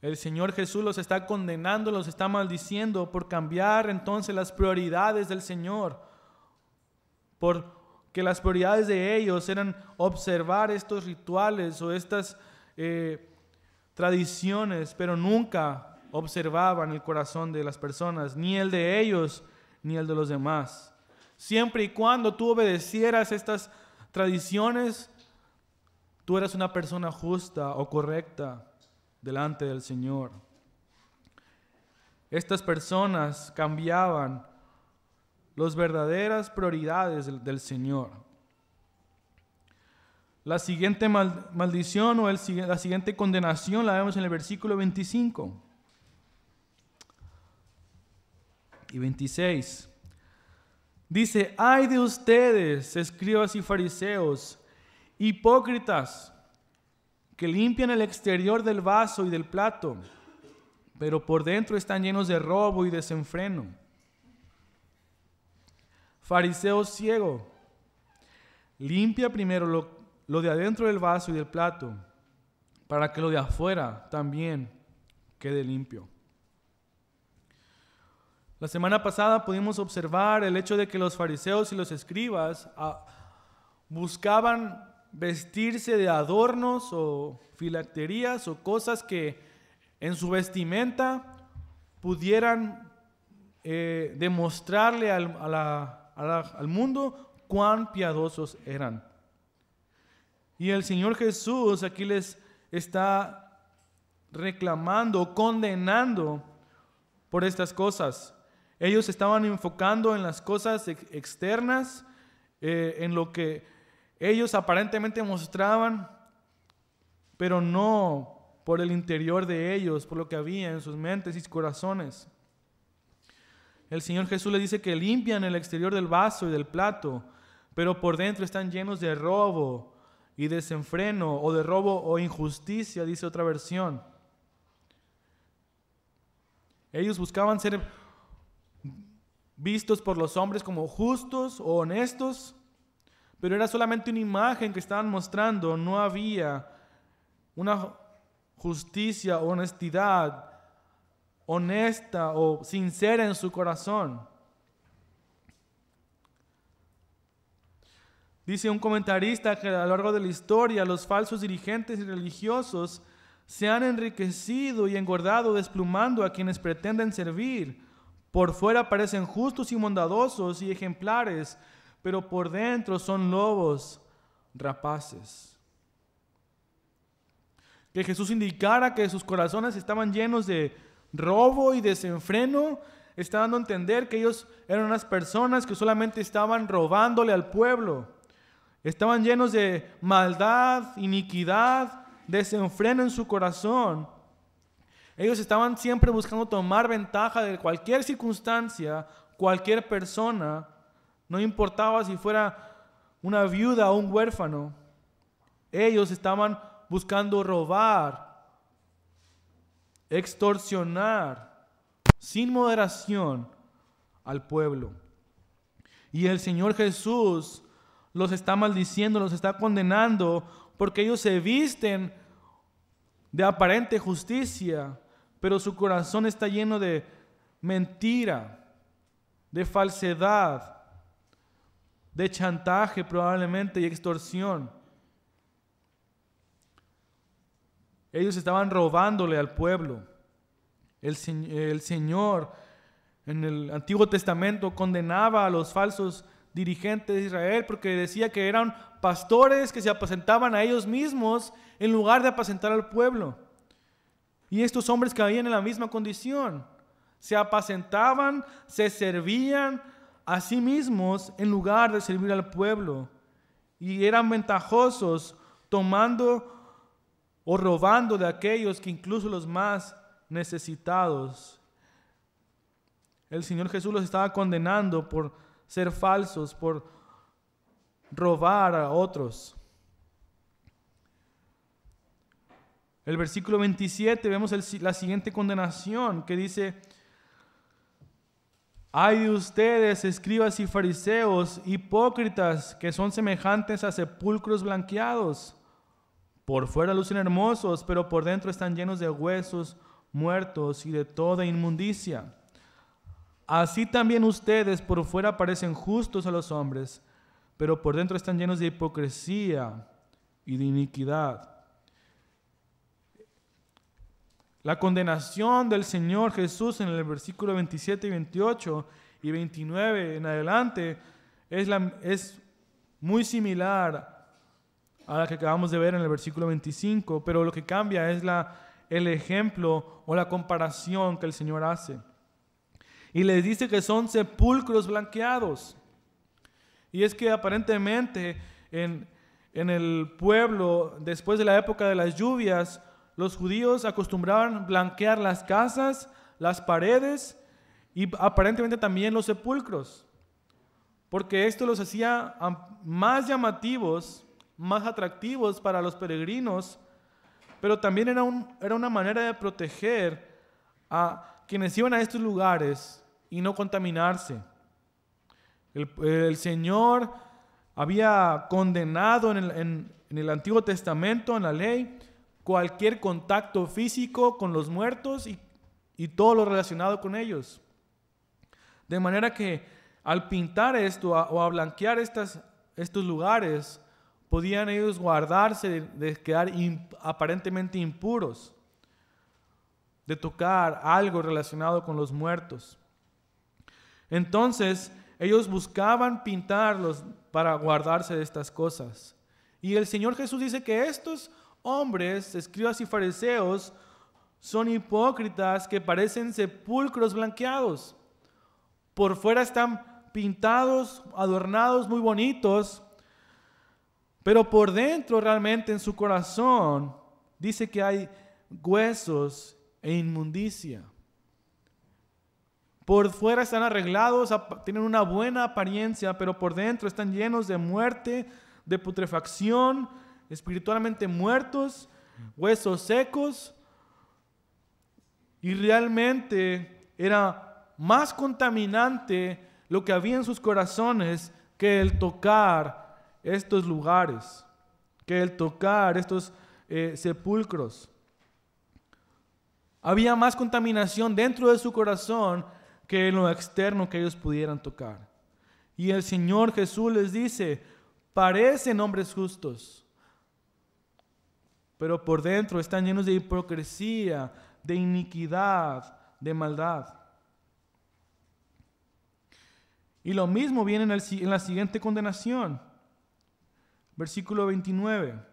El Señor Jesús los está condenando, los está maldiciendo por cambiar entonces las prioridades del Señor, porque las prioridades de ellos eran observar estos rituales o estas tradiciones, pero nunca observaban el corazón de las personas, ni el de ellos, ni el de los demás. Siempre y cuando tú obedecieras estas tradiciones, tú eras una persona justa o correcta delante del Señor. Estas personas cambiaban las verdaderas prioridades del Señor. La siguiente maldición o la siguiente condenación la vemos en el versículo 25 y 26. Dice, ay de ustedes, escribas y fariseos, hipócritas, que limpian el exterior del vaso y del plato, pero por dentro están llenos de robo y desenfreno. Fariseo ciego, limpia primero lo de adentro del vaso y del plato, para que lo de afuera también quede limpio. La semana pasada pudimos observar el hecho de que los fariseos y los escribas buscaban vestirse de adornos o filacterías o cosas que en su vestimenta pudieran demostrarle al mundo cuán piadosos eran. Y el Señor Jesús aquí les está reclamando, condenando por estas cosas. Ellos estaban enfocando en las cosas externas, en lo que ellos aparentemente mostraban, pero no por el interior de ellos, por lo que había en sus mentes y corazones. El Señor Jesús les dice que limpian el exterior del vaso y del plato, pero por dentro están llenos de robo y desenfreno, o de robo o injusticia, dice otra versión. Ellos buscaban ser vistos por los hombres como justos o honestos, pero era solamente una imagen que estaban mostrando, no había una justicia o honestidad honesta o sincera en su corazón. Dice un comentarista que a lo largo de la historia los falsos dirigentes y religiosos se han enriquecido y engordado desplumando a quienes pretenden servir. Por fuera parecen justos y bondadosos y ejemplares, pero por dentro son lobos rapaces. Que Jesús indicara que sus corazones estaban llenos de robo y desenfreno, está dando a entender que ellos eran unas personas que solamente estaban robándole al pueblo. Estaban llenos de maldad, iniquidad, desenfreno en su corazón. Ellos estaban siempre buscando tomar ventaja de cualquier circunstancia, cualquier persona, no importaba si fuera una viuda o un huérfano. Ellos estaban buscando robar, extorsionar, sin moderación al pueblo. Y el Señor Jesús los está maldiciendo, los está condenando, porque ellos se visten de aparente justicia, pero su corazón está lleno de mentira, de falsedad, de chantaje probablemente y extorsión. Ellos estaban robándole al pueblo. El Señor en el Antiguo Testamento condenaba a los falsos dirigentes de Israel porque decía que eran pastores que se apacentaban a ellos mismos en lugar de apacentar al pueblo. Y estos hombres caían en la misma condición. Se apacentaban, se servían a sí mismos en lugar de servir al pueblo. Y eran ventajosos tomando o robando de aquellos que incluso los más necesitados. El Señor Jesús los estaba condenando por ser falsos, por robar a otros. El versículo 27 vemos la siguiente condenación que dice: ay de ustedes, escribas y fariseos, hipócritas, que son semejantes a sepulcros blanqueados. Por fuera lucen hermosos, pero por dentro están llenos de huesos muertos y de toda inmundicia. Así también ustedes por fuera parecen justos a los hombres, pero por dentro están llenos de hipocresía y de iniquidad. La condenación del Señor Jesús en el versículo 27 y 28 y 29 en adelante es muy similar a la que acabamos de ver en el versículo 25, pero lo que cambia es el ejemplo o la comparación que el Señor hace. Y les dice que son sepulcros blanqueados. Y es que aparentemente en el pueblo, después de la época de las lluvias, los judíos acostumbraban blanquear las casas, las paredes y aparentemente también los sepulcros, porque esto los hacía más llamativos, más atractivos para los peregrinos, pero también era una manera de proteger a quienes iban a estos lugares y no contaminarse. El Señor había condenado en el Antiguo Testamento, en la ley, cualquier contacto físico con los muertos y todo lo relacionado con ellos. De manera que al pintar esto o a blanquear estos lugares, podían ellos guardarse de quedar aparentemente impuros, de tocar algo relacionado con los muertos. Entonces, ellos buscaban pintarlos para guardarse de estas cosas. Y el Señor Jesús dice que estos hombres, escribas y fariseos, son hipócritas que parecen sepulcros blanqueados. Por fuera están pintados, adornados, muy bonitos, pero por dentro realmente en su corazón dice que hay huesos e inmundicia. Por fuera están arreglados, tienen una buena apariencia, pero por dentro están llenos de muerte, de putrefacción, espiritualmente muertos, huesos secos, y realmente era más contaminante lo que había en sus corazones que el tocar estos lugares, que el tocar estos sepulcros. Había más contaminación dentro de su corazón que en lo externo que ellos pudieran tocar. Y el Señor Jesús les dice: parecen hombres justos, pero por dentro están llenos de hipocresía, de iniquidad, de maldad. Y lo mismo viene en la siguiente condenación. Versículo 29.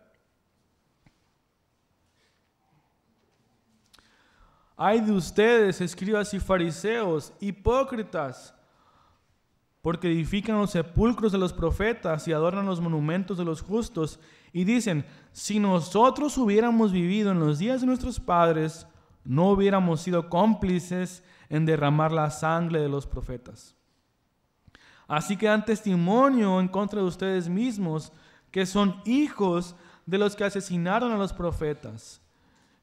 Ay de ustedes, escribas y fariseos, hipócritas, porque edifican los sepulcros de los profetas y adornan los monumentos de los justos, y dicen: si nosotros hubiéramos vivido en los días de nuestros padres, no hubiéramos sido cómplices en derramar la sangre de los profetas. Así que dan testimonio en contra de ustedes mismos, que son hijos de los que asesinaron a los profetas.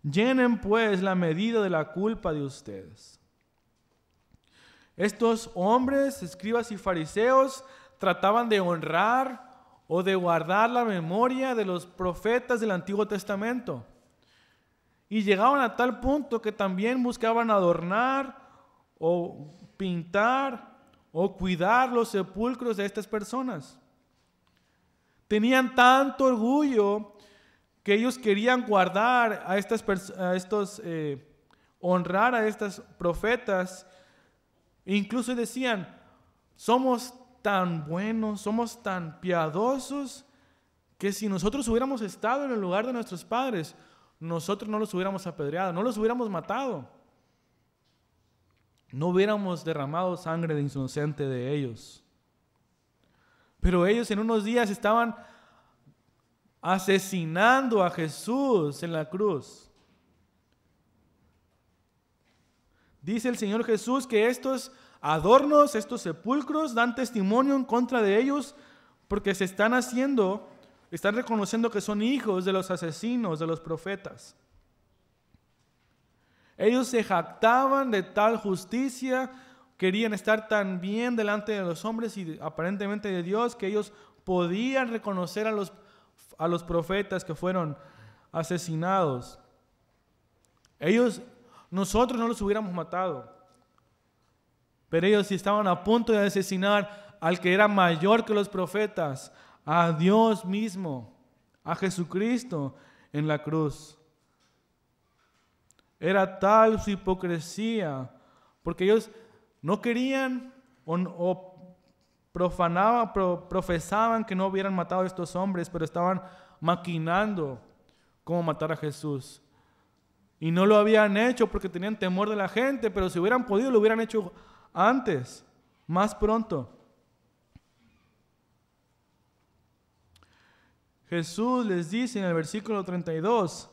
Llenen pues la medida de la culpa de ustedes. Estos hombres, escribas y fariseos, trataban de honrar o de guardar la memoria de los profetas del Antiguo Testamento. Y llegaban a tal punto que también buscaban adornar o pintar o cuidar los sepulcros de estas personas. Tenían tanto orgullo que ellos querían guardar honrar a estos profetas. E incluso decían, somos tan buenos, somos tan piadosos, que si nosotros hubiéramos estado en el lugar de nuestros padres, nosotros no los hubiéramos apedreado, no los hubiéramos matado. No hubiéramos derramado sangre de inocente de ellos. Pero ellos en unos días estaban asesinando a Jesús en la cruz. Dice el Señor Jesús que estos adornos, estos sepulcros dan testimonio en contra de ellos porque están reconociendo que son hijos de los asesinos, de los profetas. Ellos se jactaban de tal justicia, querían estar tan bien delante de los hombres y aparentemente de Dios, que ellos podían reconocer a los profetas que fueron asesinados. Nosotros no los hubiéramos matado, pero ellos sí estaban a punto de asesinar al que era mayor que los profetas, a Dios mismo, a Jesucristo en la cruz. Era tal su hipocresía, porque ellos no querían o profesaban que no hubieran matado a estos hombres, pero estaban maquinando cómo matar a Jesús. Y no lo habían hecho porque tenían temor de la gente, pero si hubieran podido lo hubieran hecho antes, más pronto. Jesús les dice en el versículo 32,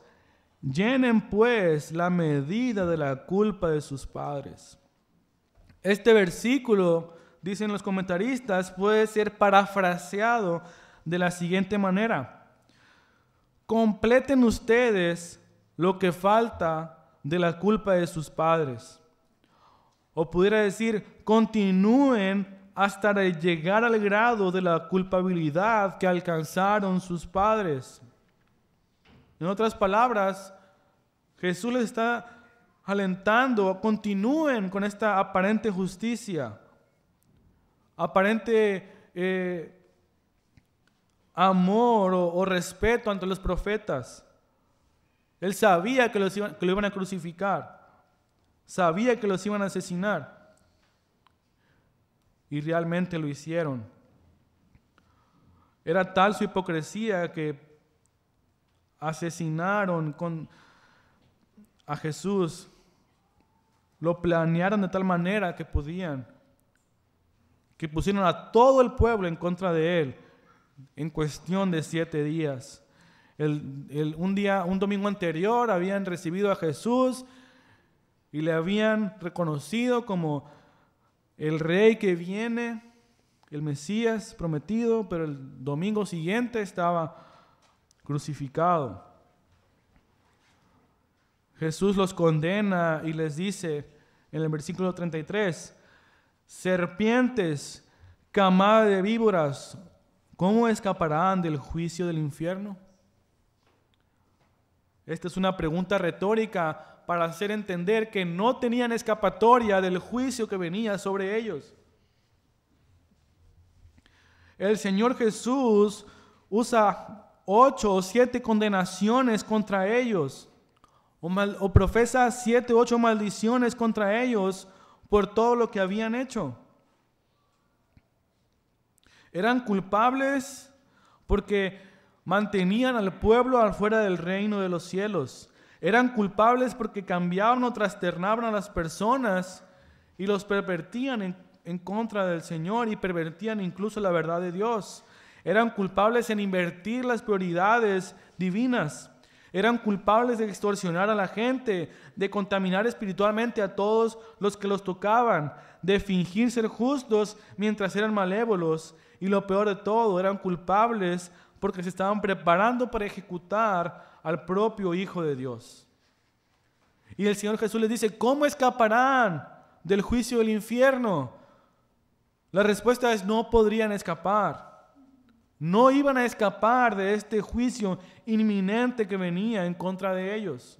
llenen pues la medida de la culpa de sus padres. Este versículo, dicen los comentaristas, puede ser parafraseado de la siguiente manera: completen ustedes lo que falta de la culpa de sus padres. O pudiera decir, continúen hasta llegar al grado de la culpabilidad que alcanzaron sus padres. En otras palabras, Jesús les está alentando, continúen con esta aparente justicia, aparente amor o respeto ante los profetas. Él sabía que lo iban a crucificar, sabía que los iban a asesinar, y realmente lo hicieron. Era tal su hipocresía que asesinaron a Jesús, lo planearon de tal manera que podían, que pusieron a todo el pueblo en contra de él en cuestión de 7 días. Un domingo anterior habían recibido a Jesús y le habían reconocido como el rey que viene, el Mesías prometido, pero el domingo siguiente estaba crucificado. Jesús los condena y les dice en el versículo 33, serpientes, camada de víboras, ¿cómo escaparán del juicio del infierno? Esta es una pregunta retórica para hacer entender que no tenían escapatoria del juicio que venía sobre ellos. El Señor Jesús usa 8 o 7 condenaciones contra ellos, o profesa 7 o 8 maldiciones contra ellos por todo lo que habían hecho. Eran culpables porque mantenían al pueblo afuera del reino de los cielos. Eran culpables porque cambiaban o trastornaban a las personas y los pervertían en contra del Señor y pervertían incluso la verdad de Dios. Eran culpables en invertir las prioridades divinas. Eran culpables de extorsionar a la gente, de contaminar espiritualmente a todos los que los tocaban, de fingir ser justos mientras eran malévolos. Y lo peor de todo, eran culpables porque se estaban preparando para ejecutar al propio Hijo de Dios. Y el Señor Jesús les dice, ¿cómo escaparán del juicio del infierno? La respuesta es, no podrían escapar. No iban a escapar de este juicio inminente que venía en contra de ellos.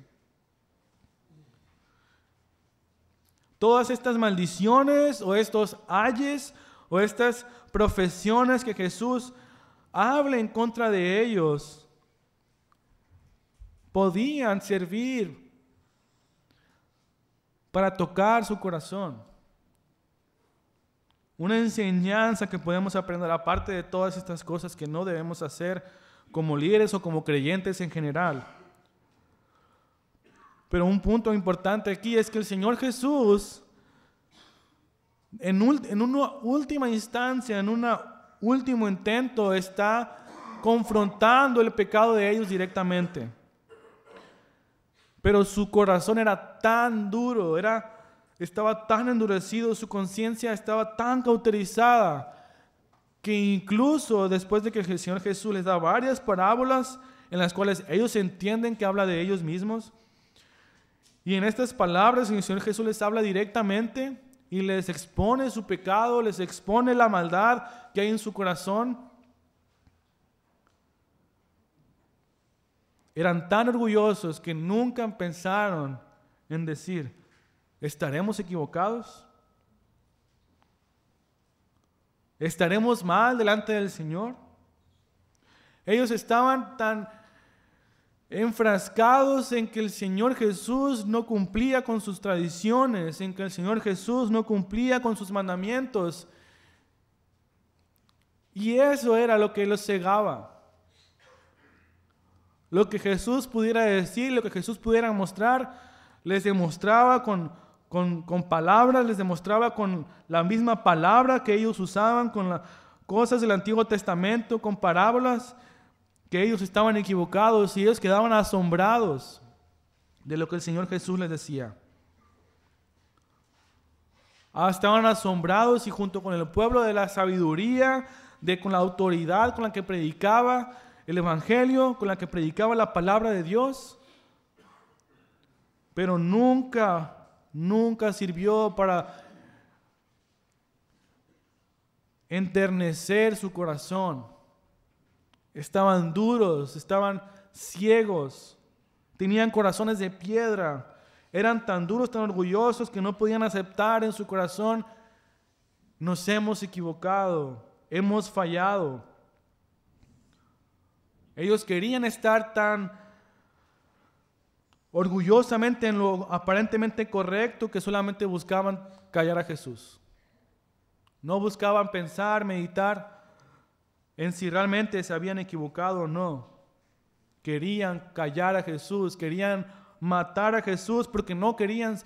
Todas estas maldiciones o estos ayes o estas profesiones que Jesús habla en contra de ellos podían servir para tocar su corazón. Una enseñanza que podemos aprender aparte de todas estas cosas que no debemos hacer como líderes o como creyentes en general. Pero un punto importante aquí es que el Señor Jesús, en una última instancia, en un último intento, está confrontando el pecado de ellos directamente. Pero su corazón era tan duro, estaba tan endurecido, su conciencia estaba tan cauterizada, que incluso después de que el Señor Jesús les da varias parábolas en las cuales ellos entienden que habla de ellos mismos, y en estas palabras el Señor Jesús les habla directamente y les expone su pecado, les expone la maldad que hay en su corazón. Eran tan orgullosos que nunca pensaron en decir, ¿estaremos equivocados? ¿Estaremos mal delante del Señor? Ellos estaban tan enfrascados en que el Señor Jesús no cumplía con sus tradiciones, en que el Señor Jesús no cumplía con sus mandamientos. Y eso era lo que los cegaba. Lo que Jesús pudiera decir, lo que Jesús pudiera mostrar, les demostraba con palabras, les demostraba con la misma palabra que ellos usaban, con las cosas del Antiguo Testamento, con parábolas, que ellos estaban equivocados y ellos quedaban asombrados de lo que el Señor Jesús les decía. Estaban asombrados y junto con el pueblo de la sabiduría, con la autoridad con la que predicaba el Evangelio, con la que predicaba la palabra de Dios, pero nunca sirvió para enternecer su corazón. Estaban duros, estaban ciegos, tenían corazones de piedra, eran tan duros, tan orgullosos que no podían aceptar en su corazón, nos hemos equivocado, hemos fallado. Ellos querían estar tan orgullosamente en lo aparentemente correcto que solamente buscaban callar a Jesús. No buscaban pensar, meditar en si realmente se habían equivocado o no. Querían callar a Jesús, querían matar a Jesús porque no querían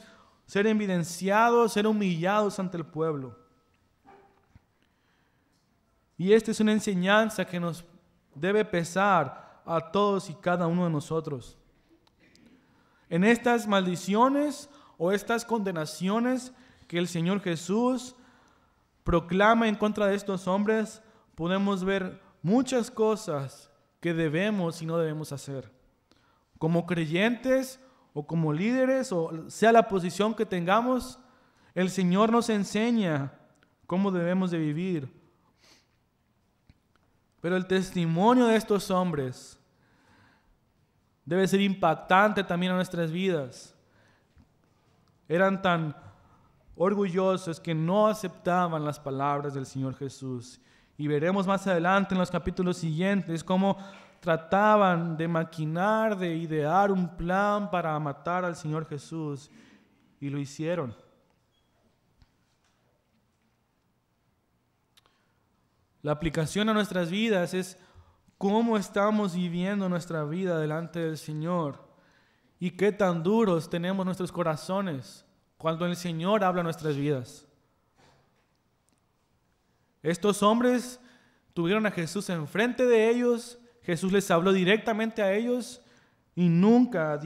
ser evidenciados, ser humillados ante el pueblo. Y esta es una enseñanza que nos debe pesar a todos y cada uno de nosotros. En estas maldiciones o estas condenaciones que el Señor Jesús proclama en contra de estos hombres, podemos ver muchas cosas que debemos y no debemos hacer. Como creyentes o como líderes, o sea la posición que tengamos, el Señor nos enseña cómo debemos de vivir. Pero el testimonio de estos hombres debe ser impactante también en nuestras vidas. Eran tan orgullosos que no aceptaban las palabras del Señor Jesús. Y veremos más adelante en los capítulos siguientes cómo trataban de maquinar, de idear un plan para matar al Señor Jesús. Y lo hicieron. La aplicación a nuestras vidas es cómo estamos viviendo nuestra vida delante del Señor y qué tan duros tenemos nuestros corazones cuando el Señor habla a nuestras vidas. Estos hombres tuvieron a Jesús enfrente de ellos, Jesús les habló directamente a ellos y nunca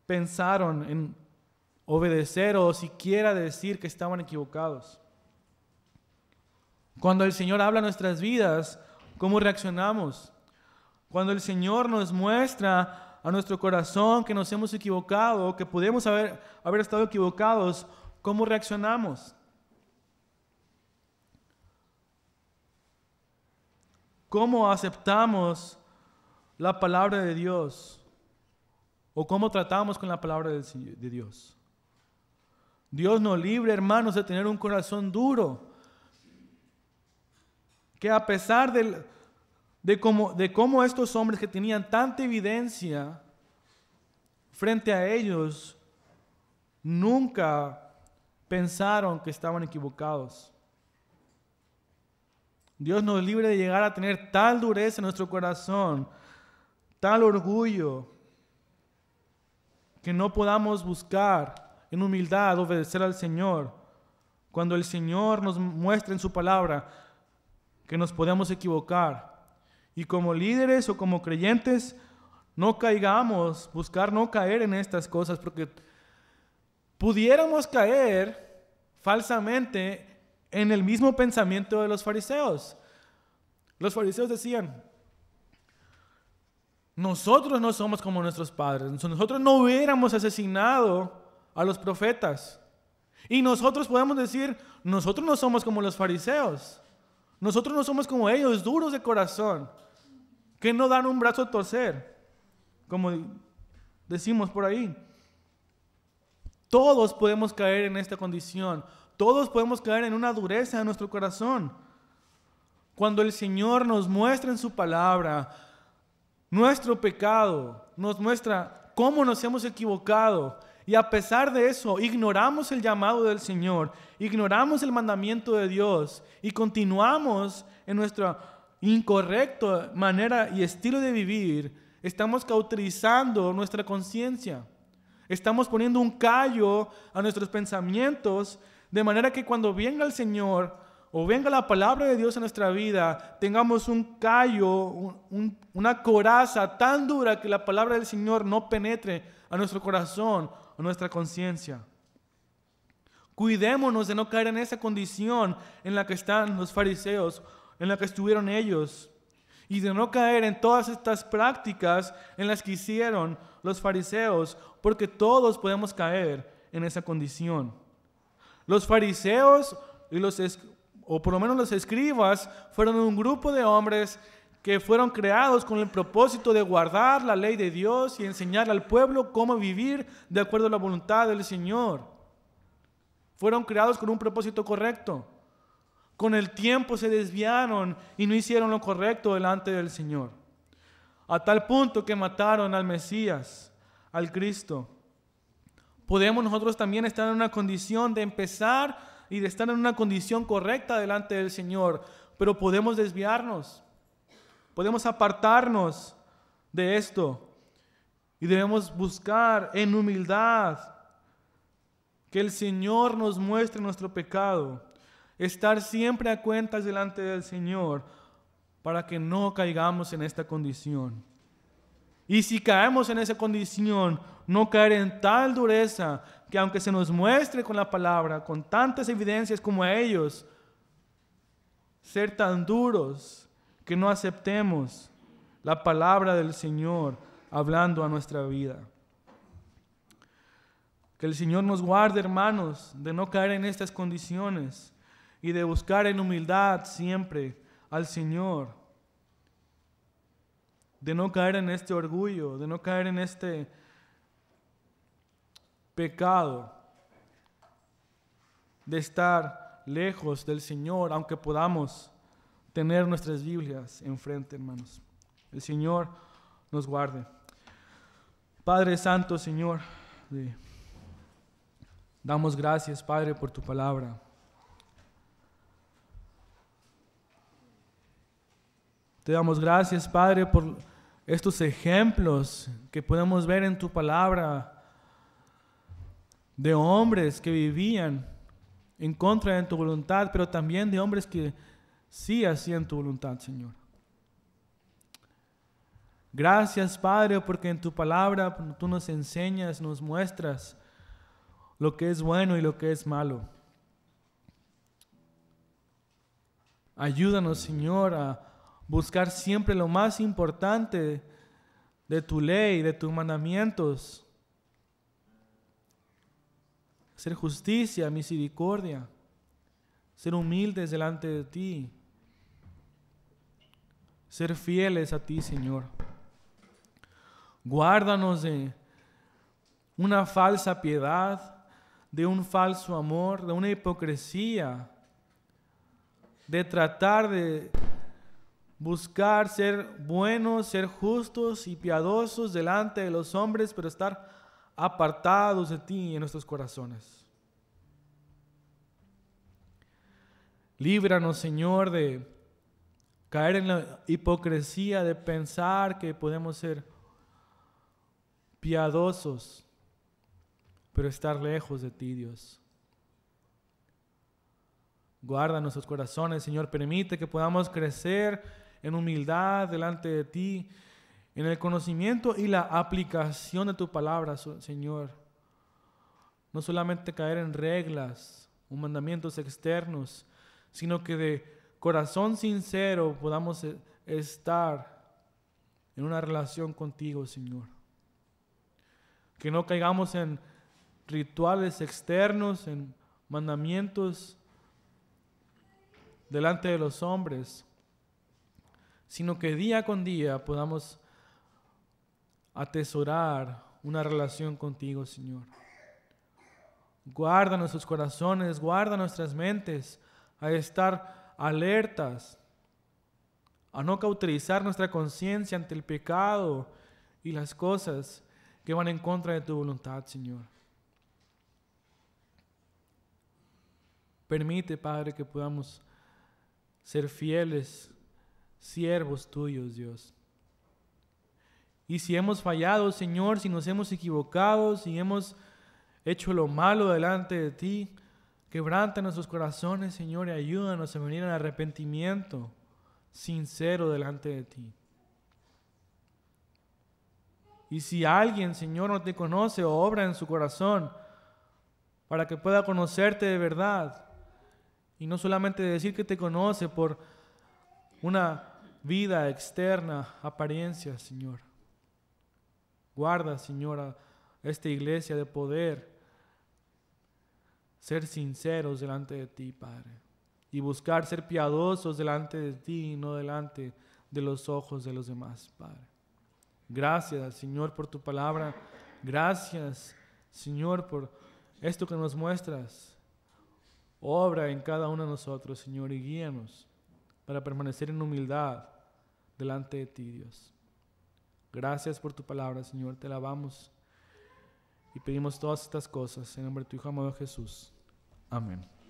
pensaron en obedecer o siquiera decir que estaban equivocados. Cuando el Señor habla a nuestras vidas, ¿cómo reaccionamos? Cuando el Señor nos muestra a nuestro corazón que nos hemos equivocado, que podemos haber estado equivocados, ¿cómo reaccionamos? ¿Cómo aceptamos la palabra de Dios? ¿O cómo tratamos con la palabra de Dios? Dios nos libre, hermanos, de tener un corazón duro, que a pesar de cómo estos hombres que tenían tanta evidencia frente a ellos, nunca pensaron que estaban equivocados. Dios nos libre de llegar a tener tal dureza en nuestro corazón, tal orgullo, que no podamos buscar en humildad obedecer al Señor, cuando el Señor nos muestra en su palabra que nos podemos equivocar. Y como líderes o como creyentes, no buscar no caer en estas cosas, porque pudiéramos caer falsamente en el mismo pensamiento de los fariseos. Los fariseos decían: nosotros no somos como nuestros padres, nosotros no hubiéramos asesinado a los profetas. Y nosotros podemos decir: nosotros no somos como los fariseos, nosotros no somos como ellos, duros de corazón, que no dan un brazo a torcer, como decimos por ahí. Todos podemos caer en esta condición. Todos podemos caer en una dureza en nuestro corazón. Cuando el Señor nos muestra en su palabra nuestro pecado, nos muestra cómo nos hemos equivocado, y a pesar de eso ignoramos el llamado del Señor, ignoramos el mandamiento de Dios y continuamos en nuestra incorrecta manera y estilo de vivir, estamos cauterizando nuestra conciencia. Estamos poniendo un callo a nuestros pensamientos, de manera que cuando venga el Señor o venga la palabra de Dios en nuestra vida, tengamos un callo, una coraza tan dura que la palabra del Señor no penetre a nuestro corazón, a nuestra conciencia. Cuidémonos de no caer en esa condición en la que están los fariseos, en la que estuvieron ellos, y de no caer en todas estas prácticas en las que hicieron los fariseos, porque todos podemos caer en esa condición. Los fariseos o por lo menos los escribas fueron un grupo de hombres que fueron creados con el propósito de guardar la ley de Dios y enseñar al pueblo cómo vivir de acuerdo a la voluntad del Señor. Fueron creados con un propósito correcto. Con el tiempo se desviaron y no hicieron lo correcto delante del Señor, a tal punto que mataron al Mesías, al Cristo. Podemos nosotros también estar en una condición de empezar y de estar en una condición correcta delante del Señor, pero podemos desviarnos, podemos apartarnos de esto, y debemos buscar en humildad que el Señor nos muestre nuestro pecado, estar siempre a cuentas delante del Señor para que no caigamos en esta condición. Y si caemos en esa condición, no caer en tal dureza que aunque se nos muestre con la palabra, con tantas evidencias como a ellos, ser tan duros que no aceptemos la palabra del Señor hablando a nuestra vida. Que el Señor nos guarde, hermanos, de no caer en estas condiciones y de buscar en humildad siempre al Señor, de no caer en este orgullo, de no caer en este pecado, de estar lejos del Señor, aunque podamos tener nuestras Biblias enfrente, hermanos. El Señor nos guarde. Padre Santo, Señor, damos gracias, Padre, por tu palabra. Te damos gracias, Padre, por estos ejemplos que podemos ver en tu palabra de hombres que vivían en contra de tu voluntad, pero también de hombres que sí hacían tu voluntad, Señor. Gracias, Padre, porque en tu palabra tú nos enseñas, nos muestras lo que es bueno y lo que es malo. Ayúdanos, Señor, a buscar siempre lo más importante de tu ley, de tus mandamientos. Ser justicia, misericordia, ser humildes delante de ti, ser fieles a ti, Señor. Guárdanos de una falsa piedad, de un falso amor, de una hipocresía, de tratar de buscar ser buenos, ser justos y piadosos delante de los hombres, pero estar apartados de ti en nuestros corazones. Líbranos, Señor, de caer en la hipocresía de pensar que podemos ser piadosos, pero estar lejos de ti, Dios. Guarda nuestros corazones, Señor. Permite que podamos crecer en humildad delante de ti, en el conocimiento y la aplicación de tu palabra, Señor. No solamente caer en reglas o mandamientos externos, sino que de corazón sincero podamos estar en una relación contigo, Señor. Que no caigamos en rituales externos, en mandamientos delante de los hombres, sino que día con día podamos atesorar una relación contigo, Señor. Guarda nuestros corazones, guarda nuestras mentes a estar alertas, a no cauterizar nuestra conciencia ante el pecado y las cosas que van en contra de tu voluntad, Señor. Permite, Padre, que podamos ser fieles siervos tuyos, Dios. Y si hemos fallado, Señor, si nos hemos equivocado, si hemos hecho lo malo delante de ti, quebranta nuestros corazones, Señor, y ayúdanos a venir en arrepentimiento sincero delante de ti. Y si alguien, Señor, no te conoce o obra en su corazón para que pueda conocerte de verdad y no solamente decir que te conoce por una vida externa, apariencia, Señor. Guarda, Señor, a esta iglesia de poder ser sinceros delante de ti, Padre, y buscar ser piadosos delante de ti y no delante de los ojos de los demás, Padre. Gracias, Señor, por tu palabra. Gracias, Señor, por esto que nos muestras. Obra en cada uno de nosotros, Señor, y guíanos para permanecer en humildad delante de ti, Dios. Gracias por tu palabra, Señor. Te alabamos y pedimos todas estas cosas en nombre de tu Hijo amado Jesús. Amén.